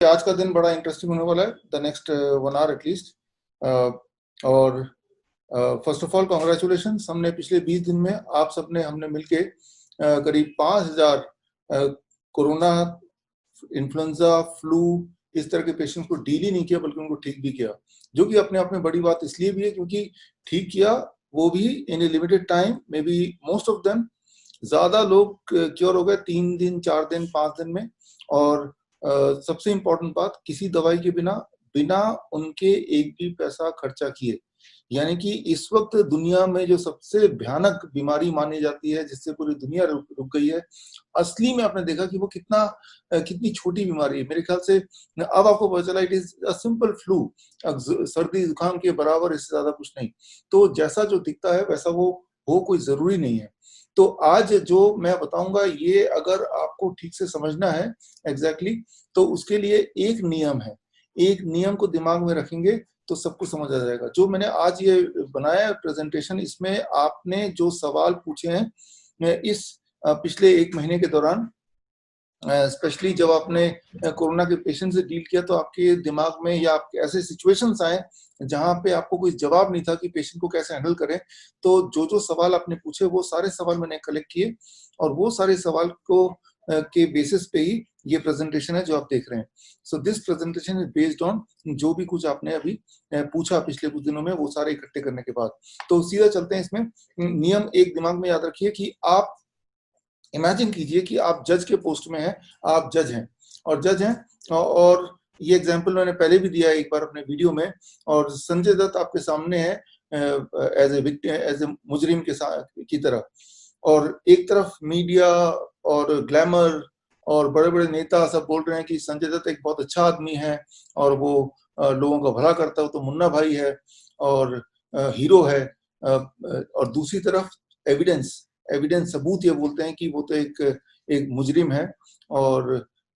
आज का दिन बड़ा इंटरेस्टिंग होने वाला है, द नेक्स्ट 1 hour एटलीस्ट। और फर्स्ट ऑफ ऑल कॉन्ग्रेचुलेशन, हमने पिछले 20 दिन में आप सबने हमने मिलके करीब 5000 कोरोना, इन्फ्लुएंजा, फ्लू इस तरह के पेशेंट्स को डील ही नहीं किया बल्कि उनको ठीक भी किया, जो कि अपने आप में बड़ी बात इसलिए भी है क्योंकि ठीक किया वो भी in a limited time. May be most of them, ज्यादा लोग क्योर हो गए 3 दिन, 4 दिन, 5 दिन में। और सबसे इम्पोर्टेंट बात, किसी दवाई के बिना बिना उनके एक भी पैसा खर्चा किए। यानी कि इस वक्त दुनिया में जो सबसे भयानक बीमारी मानी जाती है, जिससे पूरी दुनिया रुक गई है, असली में आपने देखा कि वो कितनी छोटी बीमारी है। मेरे ख्याल से अब आपको पता चला, it is a simple flu, सर्दी जुकाम के बराबर, इससे ज्यादा कुछ नहीं। तो जैसा जो दिखता है वैसा वो हो कोई जरूरी नहीं है। तो आज जो मैं बताऊंगा, ये अगर आपको ठीक से समझना है एग्जैक्टली, तो उसके लिए एक नियम है। एक नियम को दिमाग में रखेंगे तो सब कुछ समझ आ जाएगा। जो मैंने आज ये बनाया है प्रेजेंटेशन, इसमें आपने जो सवाल पूछे हैं इस पिछले 1 महीने के दौरान, स्पेशली जब आपने कोरोना के पेशेंट से डील किया, तो आपके दिमाग में या आपके ऐसे सिचुएशंस आए जहां पे आपको कोई जवाब नहीं था कि पेशेंट को कैसे हैंडल करें। तो जो जो सवाल आपने पूछे वो सारे सवाल मैंने कलेक्ट किए, और वो सारे सवाल को के बेसिस पे ही ये प्रेजेंटेशन है जो आप देख रहे हैं। So this presentation is based on जो भी कुछ आपने अभी पूछा पिछले कुछ दिनों में, वो सारे इकट्ठे करने के बाद। तो सीधा चलते हैं इसमें। नियम एक दिमाग में याद रखिए कि आप इमेजिन कीजिए कि आप जज के पोस्ट में हैं, आप जज हैं और जज हैं, और ये एग्जांपल मैंने पहले भी दिया है एक बार अपने वीडियो में। और संजय दत्त आपके सामने है एज ए मुजरिम के साथ की तरह, और एक तरफ मीडिया और ग्लैमर और बड़े बड़े नेता सब बोल रहे हैं कि संजय दत्त एक बहुत अच्छा आदमी है और वो लोगों का भला करता है, तो मुन्ना भाई है और हीरो है। और दूसरी तरफ एविडेंस एविडेंस सबूत ये बोलते हैं कि वो तो एक मुजरिम है और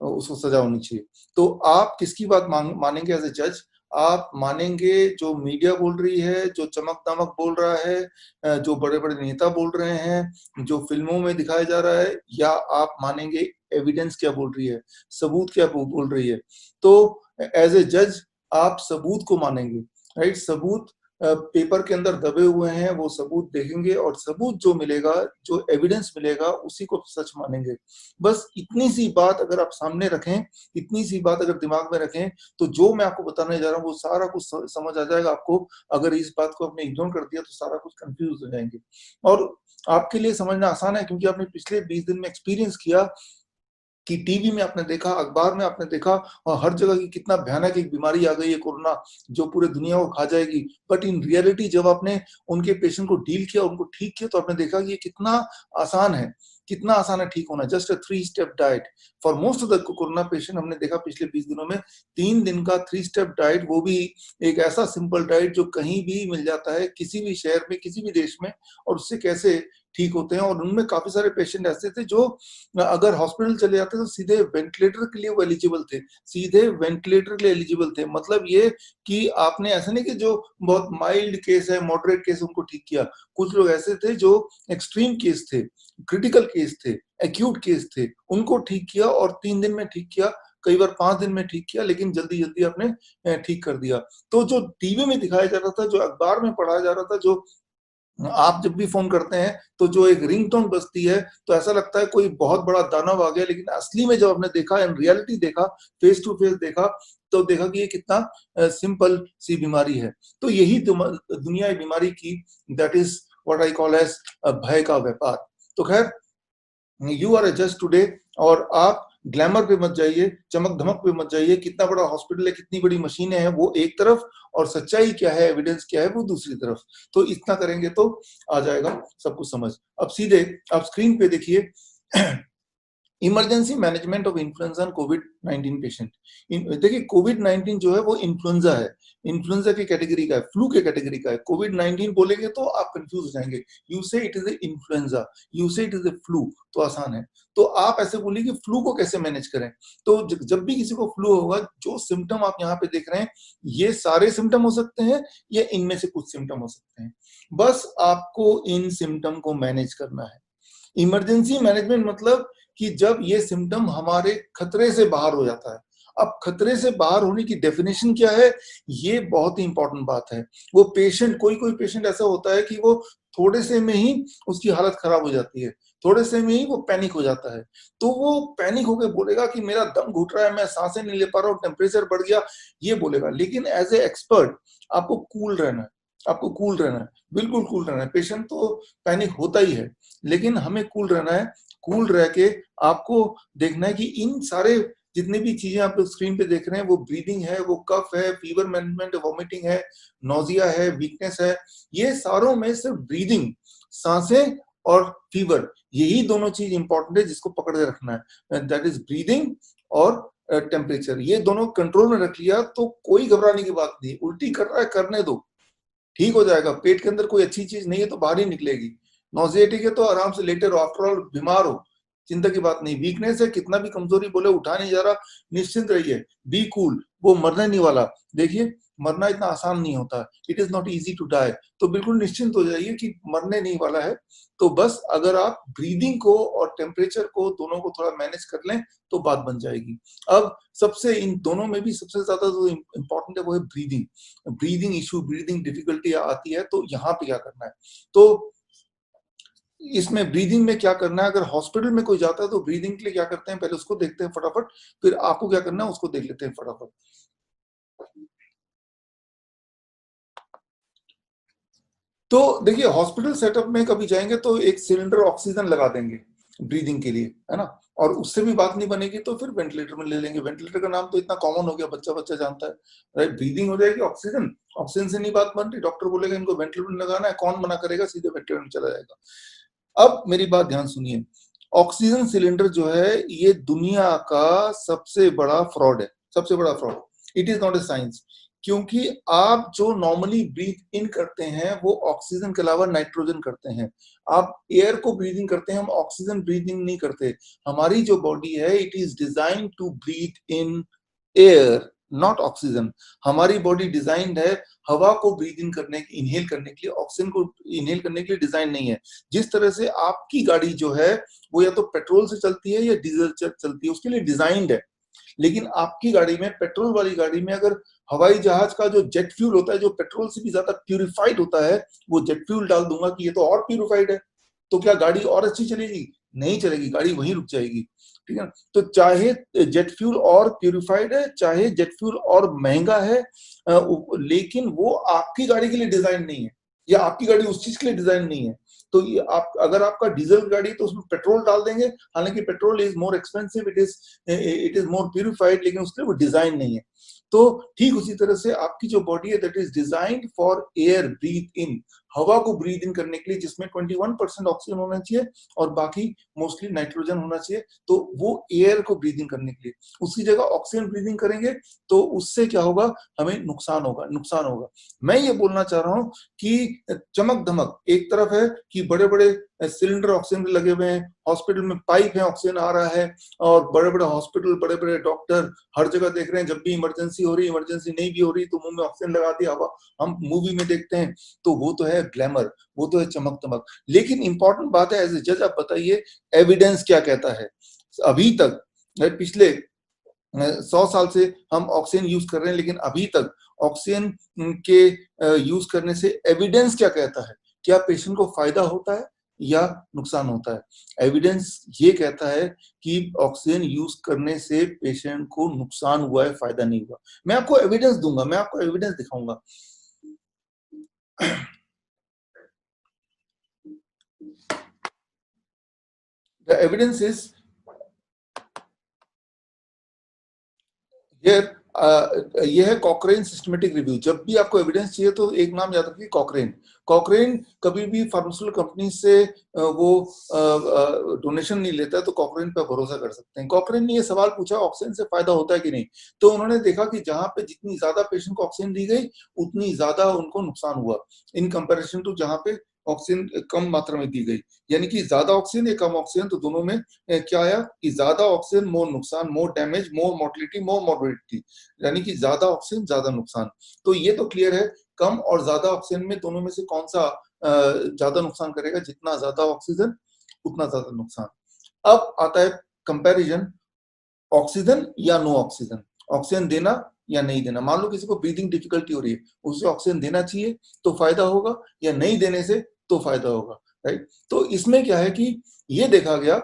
उसको सजा होनी चाहिए। तो आप किसकी बात मानेंगे एज ए जज? आप मानेंगे जो मीडिया बोल रही है, जो चमक दमक बोल रहा है, जो बड़े बड़े नेता बोल रहे हैं, जो फिल्मों में दिखाया जा रहा है, या आप मानेंगे एविडेंस क्या बोल रही है, सबूत क्या बोल रही है? तो एज ए जज आप सबूत को मानेंगे, राइट? सबूत पेपर के अंदर दबे हुए हैं, वो सबूत देखेंगे और सबूत जो मिलेगा, जो एविडेंस मिलेगा, उसी को सच मानेंगे। बस इतनी सी बात अगर आप सामने रखें, इतनी सी बात अगर दिमाग में रखें, तो जो मैं आपको बताने जा रहा हूँ वो सारा कुछ समझ आ जाएगा आपको। अगर इस बात को आपने इग्नोर कर दिया तो सारा कुछ कंफ्यूज हो जाएंगे। और आपके लिए समझना आसान है क्योंकि आपने पिछले 20 दिन में एक्सपीरियंस किया कि टीवी में आपने देखा, अखबार में आपने देखा, और हर जगह की कितना भयानक एक बीमारी आ गई है कोरोना, जो पूरे दुनिया को खा जाएगी। बट इन रियलिटी जब आपने उनके पेशेंट को डील किया, उनको ठीक किया, तो आपने देखा कि ये कितना आसान है, कितना आसान है ठीक होना। Just a 3 step diet for most of the corona patient. हमने देखा पिछले 20 दिनों में 3 दिन का 3 स्टेप डाइट, वो भी एक ऐसा सिंपल डाइट जो कहीं भी मिल जाता है, किसी भी शहर में, किसी भी देश में, और उससे कैसे ठीक होते हैं। और उनमें काफी सारे पेशेंट ऐसे थे जो अगर हॉस्पिटल चले जाते तो सीधे वेंटिलेटर के लिए वो एलिजिबल थे, सीधे वेंटिलेटर के लिए एलिजिबल थे। मतलब ये कि आपने ऐसा नहीं कि जो बहुत माइल्ड केस है, मॉडरेट केस, उनको ठीक किया। कुछ लोग ऐसे थे जो एक्सट्रीम केस थे, क्रिटिकल केस थे, एक्यूट केस थे, उनको ठीक किया और 3 दिन में ठीक किया, कई बार 5 दिन में ठीक किया, लेकिन जल्दी जल्दी आपने ठीक कर दिया। तो जो टीवी में दिखाया जा रहा था, जो अखबार में पढ़ाया जा रहा था, जो आप जब भी फोन करते हैं तो जो एक रिंगटोन बजती है, तो ऐसा लगता है कोई बहुत बड़ा दानव आ गया। लेकिन असली में जब आपने देखा, इन रियलिटी देखा, फेस टू फेस देखा, तो देखा कि ये कितना सिंपल सी बीमारी है। तो यही दुनिया बीमारी की, that is what I call as भय का व्यापार। तो खैर, यू आर ए जज टुडे, और आप ग्लैमर पे मत जाइए, चमक धमक पे मत जाइए। कितना बड़ा हॉस्पिटल है, कितनी बड़ी मशीनें हैं, वो एक तरफ, और सच्चाई क्या है, एविडेंस क्या है, वो दूसरी तरफ। तो इतना करेंगे तो आ जाएगा सब कुछ समझ। अब सीधे आप स्क्रीन पे देखिए, emergency management of influenza covid patient. देखिए, कोविड-19 जो है वो इन्फ्लुएंजा है, इन्फ्लुएंजा की कैटेगरी का है, फ्लू के कैटेगरी का है। कोविड-19 बोलेंगे तो आप कंफ्यूज हो जाएंगे। यू से it is a influenza, you से इट इज ए फ्लू, तो आसान है। तो आप ऐसे बोलिए कि फ्लू को कैसे मैनेज करें। तो जब भी किसी को फ्लू होगा, जो सिम्टम आप यहाँ पे देख रहे हैं, ये सारे सिम्टम हो सकते हैं, या इनमें से कुछ सिम्टम हो सकते हैं। बस आपको इन सिम्टम को मैनेज करना है। इमरजेंसी मैनेजमेंट मतलब कि जब ये सिम्टम हमारे खतरे से बाहर हो जाता है, अब खतरे से बाहर होने की डेफिनेशन क्या है, ये बहुत ही इंपॉर्टेंट बात है। वो पेशेंट, कोई पेशेंट ऐसा होता है कि वो थोड़े से में ही उसकी हालत खराब हो जाती है, थोड़े से में ही वो पैनिक हो जाता है। तो वो पैनिक होकर बोलेगा कि मेरा दम घुट रहा है, मैं सांसें नहीं ले पा रहा हूँ, टेम्परेचर बढ़ गया, ये बोलेगा। लेकिन एज ए एक्सपर्ट आपको कूल रहना है, आपको कूल रहना है, बिल्कुल कूल रहना है। पेशेंट तो पैनिक होता ही है, लेकिन हमें कूल रहना है। कूल रह के आपको देखना है कि इन सारे जितने भी चीजें आप लोग स्क्रीन पे देख रहे हैं, वो ब्रीदिंग है, वो कफ है, फीवर मैनेजमेंट, वॉमिटिंग है, नोजिया है, वीकनेस है, ये सारों में सिर्फ ब्रीदिंग, सांसें और फीवर, यही दोनों चीज इंपॉर्टेंट है जिसको पकड़ के रखना है। दैट इज ब्रीदिंग और टेम्परेचर। ये दोनों कंट्रोल में रख लिया तो कोई घबराने की बात नहीं। उल्टी कर रहा है, करने दो, ठीक हो जाएगा। पेट के अंदर कोई अच्छी चीज नहीं है तो बाहर ही निकलेगी। नोजिएटिक है तो आराम से लेटे रहो, आफ्टर ऑल बीमार हो, चिंता की बात नहीं। वीकनेस है, कितना भी कमजोरी बोले, उठा नहीं जा रहा, निश्चिंत रहिए, बी कूल, वो मरने नहीं वाला। देखिए मरना इतना आसान नहीं होता, it is not easy to die. तो बिल्कुल निश्चिंत हो जाइए कि मरने नहीं वाला है। तो बस अगर आप ब्रीदिंग को और टेम्परेचर को दोनों को थोड़ा मैनेज कर लें तो बात बन जाएगी। अब सबसे इन दोनों में भी सबसे ज्यादा जो इम्पोर्टेंट है वो है breathing. Breathing issue, breathing difficulty आती है तो यहाँ पे क्या करना है, तो इसमें ब्रीदिंग में क्या करना है। अगर हॉस्पिटल में कोई जाता है तो ब्रीदिंग के लिए क्या करते हैं, पहले उसको देखते हैं फटाफट, फिर आपको क्या करना है उसको देख लेते हैं फटाफट। तो देखिए हॉस्पिटल सेटअप में कभी जाएंगे तो एक सिलेंडर ऑक्सीजन लगा देंगे ब्रीदिंग के लिए, है ना, और उससे भी बात नहीं बनेगी तो फिर वेंटिलेटर में ले लेंगे। वेंटिलेटर का नाम तो इतना कॉमन हो गया, बच्चा बच्चा जानता है, राइट। ब्रीदिंग हो जाएगी, ऑक्सीजन, ऑक्सीजन से नहीं बात बन रही, डॉक्टर बोलेगा इनको वेंटिलेटर में लगाना है, कौन मना करेगा, सीधे वेंटिलेटर में चला जाएगा। अब मेरी बात ध्यान सुनिए, ऑक्सीजन सिलेंडर जो है ये दुनिया का सबसे बड़ा फ्रॉड है, सबसे बड़ा fraud. It is not a science, क्योंकि आप जो नॉर्मली ब्रीथ इन करते हैं वो ऑक्सीजन के अलावा नाइट्रोजन करते हैं। आप एयर को ब्रीदिंग करते हैं, हम ऑक्सीजन ब्रीदिंग नहीं करते। हमारी जो बॉडी है it is design to breathe in air, not oxygen. हमारी बॉडी डिजाइंड है हवा को ब्रीद इन करने, इनहेल करने के लिए, ऑक्सीजन को इनहेल करने के लिए डिजाइन नहीं है। जिस तरह से आपकी गाड़ी जो है वो या तो पेट्रोल से चलती है या डीजल चलती है, उसके लिए डिजाइंड है। लेकिन आपकी गाड़ी में, पेट्रोल वाली गाड़ी में, अगर हवाई जहाज का जो जेट फ्यूल होता है जो पेट्रोल से भी ज्यादा प्यूरिफाइड होता है, वो जेट फ्यूल डाल दूंगा कि ये तो और प्यूरिफाइड है, तो क्या गाड़ी और अच्छी चलेगी? नहीं चलेगी, गाड़ी वहीं रुक जाएगी, ठीक है। तो चाहे जेट फ्यूल और प्यूरिफाइड है, चाहे जेट फ्यूल और महंगा है, लेकिन वो आपकी गाड़ी के लिए डिजाइन नहीं है, या आपकी गाड़ी उस चीज के लिए डिजाइन नहीं है। तो ये आप, अगर आपका डीजल गाड़ी तो उसमें पेट्रोल डाल देंगे, हालांकि petrol is more expensive, it is more purified, लेकिन उसके लिए वो डिजाइन नहीं है। तो ठीक उसी तरह से आपकी जो बॉडी है that is designed for air breathe in, हवा को ब्रीद इन करने के लिए, जिसमें 21% ऑक्सीजन होना चाहिए और बाकी मोस्टली नाइट्रोजन होना चाहिए। तो वो एयर को ब्रीदिंग करने के लिए, उसकी जगह ऑक्सीजन ब्रीदिंग करेंगे तो उससे क्या होगा, हमें नुकसान होगा, नुकसान होगा। मैं ये बोलना चाह रहा हूं कि चमक धमक एक तरफ है कि बड़े बड़े सिलेंडर ऑक्सीजन लगे हुए हैं, हॉस्पिटल में पाइप है, ऑक्सीजन आ रहा है, और बड़े बड़े हॉस्पिटल, बड़े बड़े डॉक्टर हर जगह देख रहे हैं, जब भी इमरजेंसी हो रही, इमरजेंसी नहीं भी हो रही तो मुंह में ऑक्सीजन लगा दिया। हवा हम मूवी में देखते हैं, तो वो तो है ग्लैमर, वो तो है चमक दमक। लेकिन इंपॉर्टेंट बात है, एज ए जज आप बताइए एविडेंस क्या कहता है। अभी तक पिछले 100 साल से हम ऑक्सीजन यूज कर रहे हैं, लेकिन अभी तक ऑक्सीजन के यूज करने से एविडेंस क्या कहता है, क्या पेशेंट को फायदा होता है या नुकसान होता है? एविडेंस ये कहता है कि ऑक्सीजन यूज करने से पेशेंट को नुकसान हुआ है, फायदा नहीं हुआ। मैं आपको एविडेंस दूंगा, मैं आपको एविडेंस दिखाऊंगा। The evidence is here, ये है कॉकरेन सिस्टमेटिक रिव्यू। जब भी आपको एविडेंस चाहिए तो एक नाम याद रखिए, कॉकरेन। कॉकरेन कभी भी फार्मास्यूटिकल कंपनी से वो डोनेशन नहीं लेता है, तो कॉकरेन पे भरोसा कर सकते हैं। कॉकरेन ने ये सवाल पूछा ऑक्सीजन से फायदा होता है कि नहीं, तो उन्होंने देखा कि जहां पे जितनी ज्यादा पेशेंट को ऑक्सीजन दी गई उतनी ज्यादा उनको नुकसान हुआ, इन कंपेरिजन टू जहां पे ऑक्सीजन कम मात्रा में दी गई। यानी कि ज्यादा ऑक्सीजन या कम ऑक्सीजन, तो दोनों में क्या आया कि ज्यादा ऑक्सीजन मोर नुकसान, मोर डैमेज, मोर मोर्टिलिटी, मोर मॉर्बिडिटी, यानी कि ज्यादा ऑक्सीजन ज्यादा नुकसान। तो ये तो क्लियर है, कम और ज्यादा ऑक्सीजन में दोनों में से कौन सा ज्यादा नुकसान करेगा? जितना ज्यादा ऑक्सीजन उतना ज्यादा नुकसान। अब आता है कंपैरिजन, ऑक्सीजन या नो ऑक्सीजन। ऑक्सीजन देना या नहीं देना। मान लो किसी को ब्रीदिंग डिफिकल्टी हो रही है, उसे ऑक्सीजन देना चाहिए तो फायदा होगा, या नहीं देने से तो फायदा होगा, राइट। तो इसमें क्या है कि ये देखा गया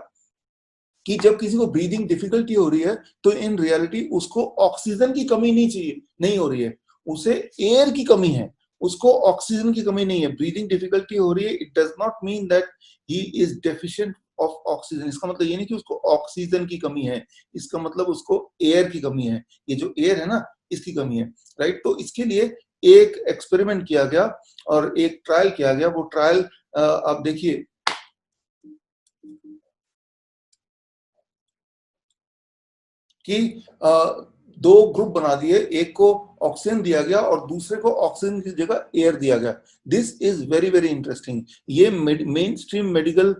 कि जब किसी को ब्रीदिंग डिफिकल्टी हो रही है तो इन रियलिटी उसको ऑक्सीजन की कमी नहीं चाहिए, नहीं हो रही है, उसे एयर की कमी है, उसको ऑक्सीजन की कमी नहीं है। ब्रीदिंग डिफिकल्टी हो रही है, it does not mean that he is deficient of oxygen. इसका मतलब ये नहीं कि उसको ऑक्सीजन की कमी है, इसका मतलब उसको एयर की कमी है। ये जो एयर है ना, इसकी कमी है, राइट। तो इसके लिए एक एक्सपेरिमेंट किया गया और एक ट्रायल किया गया। वो ट्रायल आप देखिए कि दो ग्रुप बना दिए, एक को ऑक्सीजन दिया गया और दूसरे को ऑक्सीजन की जगह एयर दिया गया। This is very very interesting. ये मेन स्ट्रीम मेडिकल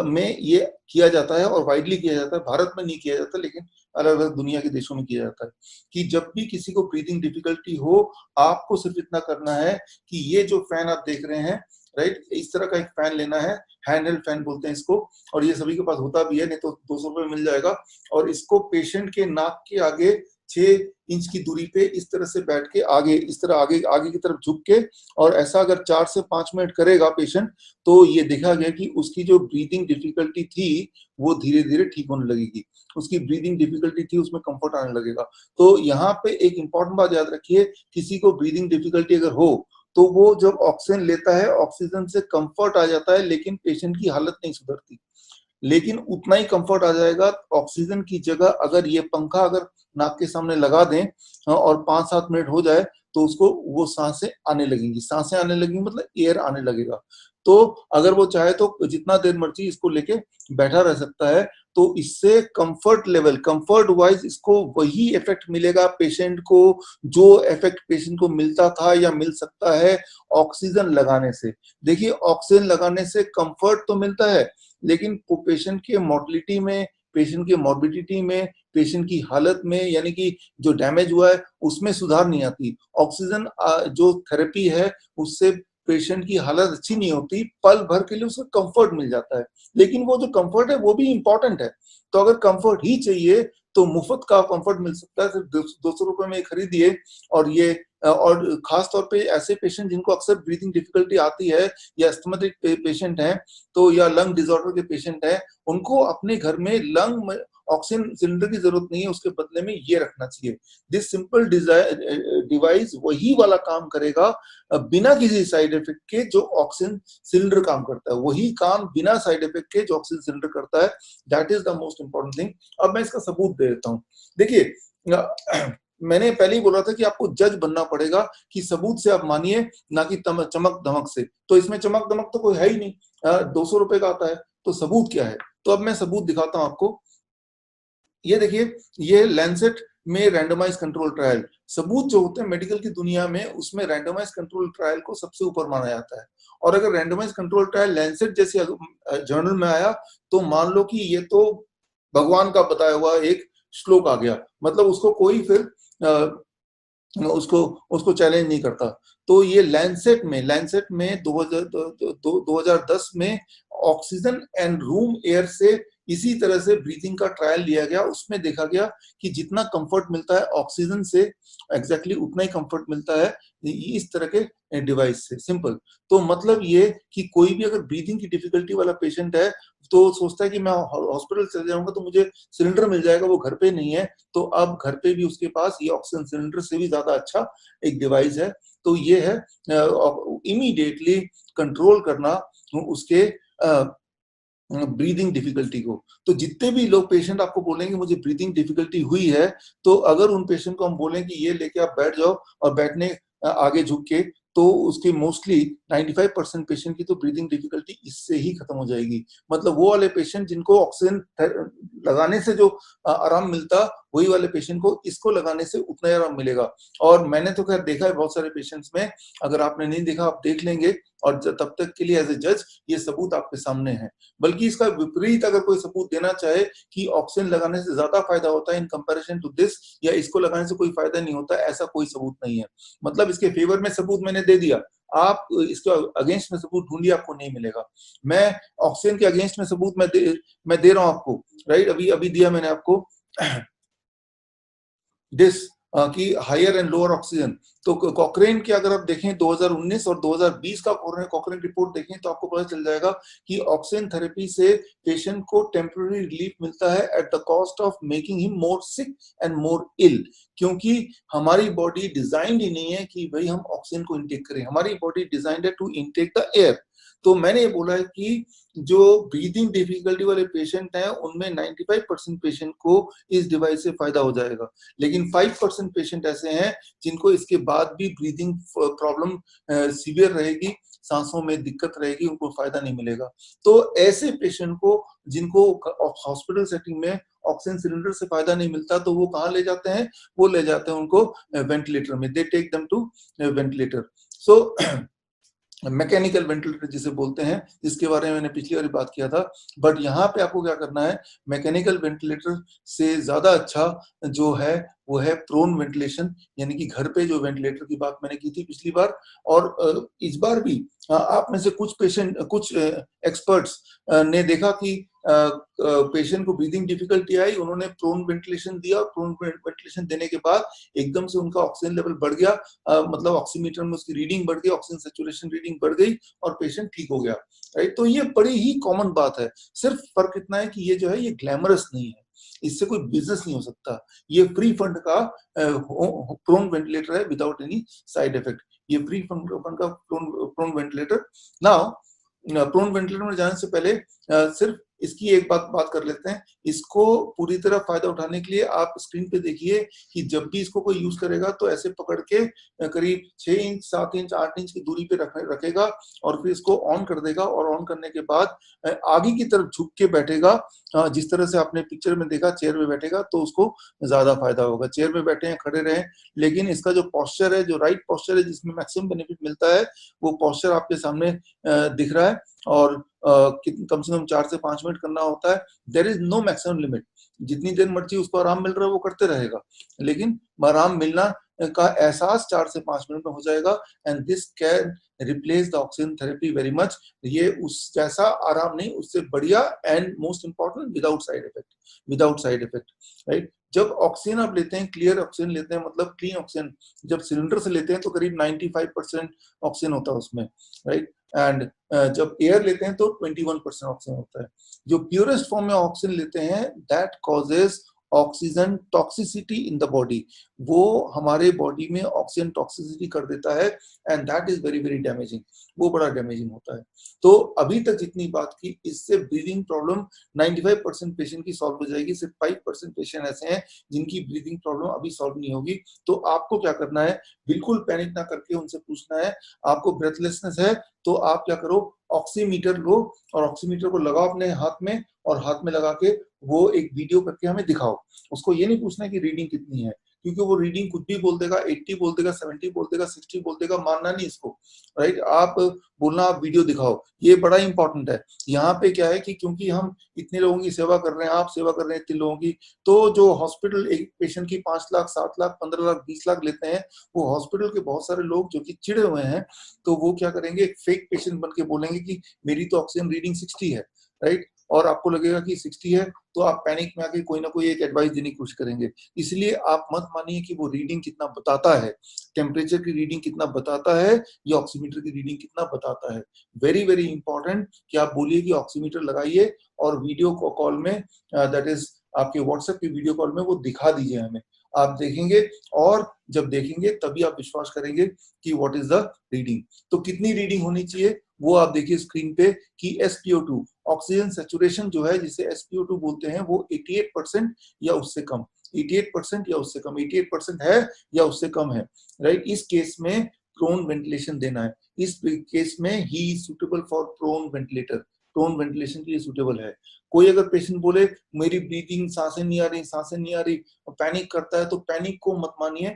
में ये किया जाता है और वाइडली किया जाता है। भारत में नहीं किया जाता, लेकिन अलग अलग दुनिया के देशों में किया जाता है कि जब भी किसी को ब्रीदिंग डिफिकल्टी हो, आपको सिर्फ इतना करना है कि ये जो फैन आप देख रहे हैं, राइट, इस तरह का एक फैन लेना है, हैंड हेल्ड फैन बोलते हैं इसको, और ये सभी के पास होता भी है, नहीं तो 200 रुपए मिल जाएगा। और इसको पेशेंट के नाक के आगे 6 इंच की दूरी पे इस तरह से बैठ के आगे, इस तरह आगे आगे की तरफ झुक के, और ऐसा अगर 4 से 5 मिनट करेगा पेशेंट, तो ये देखा गया कि उसकी जो ब्रीदिंग डिफिकल्टी थी वो धीरे धीरे ठीक होने लगेगी। उसकी ब्रीदिंग डिफिकल्टी थी, उसमें कंफर्ट आने लगेगा। तो यहाँ पे एक इंपॉर्टेंट बात याद रखिए, किसी को ब्रीदिंग डिफिकल्टी अगर हो तो वो जब ऑक्सीजन लेता है, ऑक्सीजन से कंफर्ट आ जाता है, लेकिन पेशेंट की हालत नहीं सुधरती। लेकिन उतना ही कंफर्ट आ जाएगा ऑक्सीजन की जगह अगर ये पंखा अगर नाक के सामने लगा दें और 5-7 मिनट हो जाए तो उसको वो सांसें आने लगेंगी। सांसें आने लगेंगी मतलब एयर आने लगेगा। तो अगर वो चाहे तो जितना देर मर्जी इसको लेके बैठा रह सकता है। तो इससे कंफर्ट लेवल, कंफर्ट वाइज इसको वही इफेक्ट मिलेगा पेशेंट को जो इफेक्ट पेशेंट को मिलता था या मिल सकता है ऑक्सीजन लगाने से। देखिए, ऑक्सीजन लगाने से कंफर्ट तो मिलता है, लेकिन पेशेंट के मोर्टिलिटी में, पेशेंट के मॉर्बिडिटी में, पेशेंट की हालत में, यानी कि जो डैमेज हुआ है उसमें सुधार नहीं आती। ऑक्सीजन जो थेरेपी है उससे पेशेंट की हालत अच्छी नहीं होती, पल भर के लिए उसको कंफर्ट मिल जाता है, लेकिन वो जो कंफर्ट है वो भी इंपॉर्टेंट है। तो अगर कंफर्ट ही चाहिए तो मुफ्त का कंफर्ट मिल सकता है, सिर्फ 200 रुपए में खरीदिए। और ये और खास तौर पे ऐसे पेशेंट जिनको अक्सर ब्रीदिंग डिफिकल्टी आती है, या एस्थमेटिक पेशेंट हैं, तो या लंग डिसऑर्डर के पेशेंट हैं, उनको अपने घर में लंग में ऑक्सीजन सिलेंडर की जरूरत नहीं है, उसके बदले में ये रखना चाहिए। दिस सिंपल डिवाइस वही वाला काम करेगा बिना किसी साइड इफेक्ट के जो ऑक्सीजन सिलेंडर काम करता है, वही काम बिना साइड इफेक्ट के जो ऑक्सीजन सिलेंडर करता है। That is the most important thing. अब मैं इसका सबूत दे देता हूँ। देखिए, मैंने पहले ही बोला था कि आपको जज बनना पड़ेगा कि सबूत से आप मानिए, ना कि चमक धमक से। तो इसमें चमक धमक तो कोई है ही नहीं, 200 रुपए का आता है, तो सबूत क्या है? तो अब मैं सबूत दिखाता हूं आपको। ये देखिए, ये लैंसेट में रैंडमाइज कंट्रोल ट्रायल। सबूत जो होते हैं मेडिकल की दुनिया में, उसमें रैंडमाइज कंट्रोल ट्रायल को सबसे ऊपर माना जाता है। और अगर रैंडमाइज कंट्रोल ट्रायल लैंसेट जैसे जर्नल में आया, तो मान लो कि ये तो भगवान का बताया हुआ एक श्लोक आ गया, मतलब उसको कोई फिर उसको उसको चैलेंज नहीं करता। तो ये लैंसेट में 2010 में ऑक्सीजन एंड रूम एयर से इसी तरह से ब्रीथिंग का ट्रायल लिया गया। उसमें देखा गया कि जितना कंफर्ट मिलता है ऑक्सीजन से, एग्जैक्टली उतना ही कंफर्ट मिलता है इस तरह के डिवाइस से। सिंपल। तो मतलब ये कि कोई भी अगर ब्रीथिंग की डिफिकल्टी वाला पेशेंट है तो सोचता है कि मैं हॉस्पिटल चले जाऊंगा तो मुझे सिलेंडर मिल जाएगा, वो घर पे नहीं है, तो अब घर पे भी उसके पास ये ऑक्सीजन सिलेंडर से भी ज्यादा अच्छा एक डिवाइस है। तो ये है इमीडिएटली कंट्रोल करना उसके ब्रीदिंग डिफिकल्टी को। तो जितने भी लोग पेशेंट आपको बोलेंगे मुझे ब्रीदिंग डिफिकल्टी हुई है, तो अगर उन पेशेंट को हम बोलें कि ये लेके आप बैठ जाओ और बैठने आगे झुक के, तो उसकी मोस्टली 95% पेशेंट की तो ब्रीदिंग डिफिकल्टी इससे ही खत्म हो जाएगी। मतलब वो वाले पेशेंट जिनको ऑक्सीजन लगाने से जो आराम मिलता, वही वाले पेशेंट को इसको लगाने से उतना ही आराम मिलेगा। और मैंने तो खैर देखा है बहुत सारे पेशेंट्स में, अगर आपने नहीं देखा आप देख लेंगे। और तब तक के लिए एज ए जज ये सबूत आपके सामने है। बल्कि इसका विपरीत अगर कोई सबूत देना चाहे कि ऑक्सीजन लगाने से ज्यादा फायदा होता है इन कंपैरिजन टू दिस, या इसको लगाने से कोई फायदा नहीं होता, ऐसा कोई सबूत नहीं है। मतलब इसके फेवर में सबूत मैंने दे दिया, आप इसके अगेंस्ट में सबूत ढूंढिए, आपको नहीं मिलेगा। मैं ऑक्सीजन के अगेंस्ट में सबूत मैं दे रहा हूं आपको, राइट। अभी अभी दिया मैंने आपको दिस कि हायर एंड लोअर ऑक्सीजन। तो कॉकरेन के अगर आप देखें 2019 और 2020 का कॉकरेन रिपोर्ट देखें तो आपको पता चल जाएगा कि ऑक्सीजन थेरेपी से पेशेंट को टेम्पररी रिलीफ मिलता है at the cost of making him more sick and more ill, क्योंकि हमारी बॉडी डिजाइंड ही नहीं है कि भाई हम ऑक्सीजन को इनटेक करें, हमारी बॉडी डिजाइंड है टू इनटेक द एयर। तो मैंने ये बोला है कि जो ब्रीदिंग डिफिकल्टी वाले पेशेंट हैं उनमें 95% पेशेंट को इस डिवाइस से फायदा हो जाएगा, लेकिन 5% पेशेंट ऐसे हैं जिनको इसके बाद भी ब्रीदिंग प्रॉब्लम सीवियर रहेगी, सांसों में दिक्कत रहेगी, उनको फायदा नहीं मिलेगा। तो ऐसे पेशेंट को जिनको हॉस्पिटल सेटिंग में ऑक्सीजन सिलेंडर से फायदा नहीं मिलता तो वो कहाँ ले जाते हैं, वो ले जाते हैं उनको वेंटिलेटर में, they take them to ventilator. So mechanical ventilator जिसे बोलते हैं, जिसके बारे में मैंने पिछली बार बात किया था। बट यहाँ पे आपको क्या करना है, मैकेनिकल वेंटिलेटर से ज्यादा अच्छा जो है वो है प्रोन वेंटिलेशन, यानी कि घर पे जो वेंटिलेटर की बात मैंने की थी पिछली बार। और इस बार भी आप में से कुछ एक्सपर्ट्स ने देखा कि पेशेंट को ब्रीदिंग डिफिकल्टी आई, उन्होंने प्रोन वेंटिलेशन दिया, प्रोन वेंटिलेशन देने के बाद एकदम से उनका ऑक्सीजन लेवल बढ़ गया, मतलब ऑक्सीमीटर में उसकी रीडिंग बढ़ गई, ऑक्सीजन सैचुरेशन रीडिंग बढ़ गई और पेशेंट ठीक हो गया। राइट, तो ये बड़ी ही कॉमन बात है। सिर्फ फर्क इतना है कि ये जो है ये ग्लैमरस नहीं है, इससे कोई बिजनेस नहीं हो सकता। ये फ्री फंड का प्रोन वेंटिलेटर है विदाउट एनी साइड इफेक्ट। ये फ्री फंड का prone ventilator. Now prone ventilator में जाने से पहले सिर्फ इसकी एक बात कर लेते हैं। इसको पूरी तरह फायदा उठाने के लिए आप स्क्रीन पे देखिए कि जब भी इसको कोई यूज करेगा तो ऐसे पकड़ के करीब 6 इंच 7 इंच 8 इंच की दूरी पे रखेगा और फिर इसको ऑन कर देगा, और ऑन करने के बाद आगे की तरफ झुक के बैठेगा, जिस तरह से आपने पिक्चर में देखा चेयर में बैठेगा तो उसको ज्यादा फायदा होगा। चेयर में बैठे हैं, खड़े रहें, लेकिन इसका जो पॉस्चर है, जो राइट पॉस्चर है जिसमें मैक्सिमम बेनिफिट मिलता है, वो पॉस्चर आपके सामने दिख रहा है। और कम से कम 4 से 5 मिनट करना होता है। There is no maximum limit, जितनी देर मर्जी उसको आराम मिल रहा है वो करते रहेगा, लेकिन आराम मिलना का एहसास 4 से 5 मिनट में हो जाएगा। And this can replace the oxygen therapy very much. ये उस जैसा आराम नहीं, उससे बढ़िया, and most important without side effect, without side effect. Right, जब ऑक्सीजन आप लेते हैं, क्लियर ऑक्सीजन लेते हैं, मतलब क्लीन ऑक्सीजन जब सिलेंडर से लेते हैं तो करीब 95% ऑक्सीजन होता है उसमें। राइट, एंड जब एयर लेते हैं तो 21% ऑक्सीजन होता है। जो प्योरेस्ट फॉर्म में ऑक्सीजन लेते हैं that causes oxygen toxicity in the body, वो हमारे बॉडी में ऑक्सीजन टॉक्सिसिटी कर देता है, and that is very very damaging, वो बड़ा डैमेजिंग होता है। तो अभी तक जितनी बात की, इससे ब्रीदिंग प्रॉब्लम 95% पेशेंट की सॉल्व हो जाएगी। सिर्फ 5% पेशेंट ऐसे हैं जिनकी ब्रीदिंग प्रॉब्लम अभी सॉल्व नहीं होगी। तो आपको क्या करना है, बिल्कुल पैनिक ना करके उनसे पूछना है, आपको ब्रेथलेसनेस है तो आप क्या करो, ऑक्सीमीटर लो और ऑक्सीमीटर को लगाओ अपने हाथ में, और हाथ में लगा के वो एक वीडियो करके हमें दिखाओ। उसको ये नहीं पूछना है कि रीडिंग कितनी है, क्योंकि वो रीडिंग कुछ भी बोल देगा, 80 बोल देगा, 70 बोल देगा, 60 बोल देगा, मानना नहीं इसको। राइट, आप बोलना, आप वीडियो दिखाओ, ये बड़ा इंपॉर्टेंट है। यहाँ पे क्या है कि क्योंकि हम इतने लोगों की सेवा कर रहे हैं, आप सेवा कर रहे हैं इतने लोगों की, तो जो हॉस्पिटल एक पेशेंट की 5 लाख 7 लाख 15 लाख 20 लाख लेते हैं, वो हॉस्पिटल के बहुत सारे लोग जो कि चिड़े हुए हैं, तो वो क्या करेंगे, एक फेक पेशेंट बन के बोलेंगे कि मेरी तो ऑक्सीजन रीडिंग 60 है। राइट, और आपको लगेगा कि 60 है, तो आप पैनिक में आके कोई ना कोई एक एडवाइस देने की कोशिश करेंगे। इसलिए आप मत मानिए कि वो रीडिंग कितना बताता है, टेम्परेचर की रीडिंग कितना बताता है, या ऑक्सीमीटर की रीडिंग कितना बताता है। वेरी वेरी इंपॉर्टेंट कि आप बोलिए कि ऑक्सीमीटर लगाइए और वीडियो कॉल में, दैट इज आपके व्हाट्सएप की वीडियो कॉल में वो दिखा दीजिए हमें, आप देखेंगे, और जब देखेंगे तभी आप विश्वास करेंगे कि व्हाट इज द रीडिंग। तो कितनी रीडिंग होनी चाहिए वो आप देखिए स्क्रीन पे कि SpO2 ऑक्सीजन सैचुरेशन जो है, जिसे SpO2 बोलते हैं, वो 88% या उससे कम, 88% या उससे कम, 88% है या उससे कम है। राइट, इस केस में प्रोन वेंटिलेशन देना है। इस केस में ही suitable for prone ventilator, prone ventilation के लिए सुटेबल है। कोई अगर पेशेंट बोले मेरी ब्रीथिंग, सांसें नहीं आ रही, सांसें नहीं आ रही, पैनिक करता है, तो पैनिक को मत मानिए।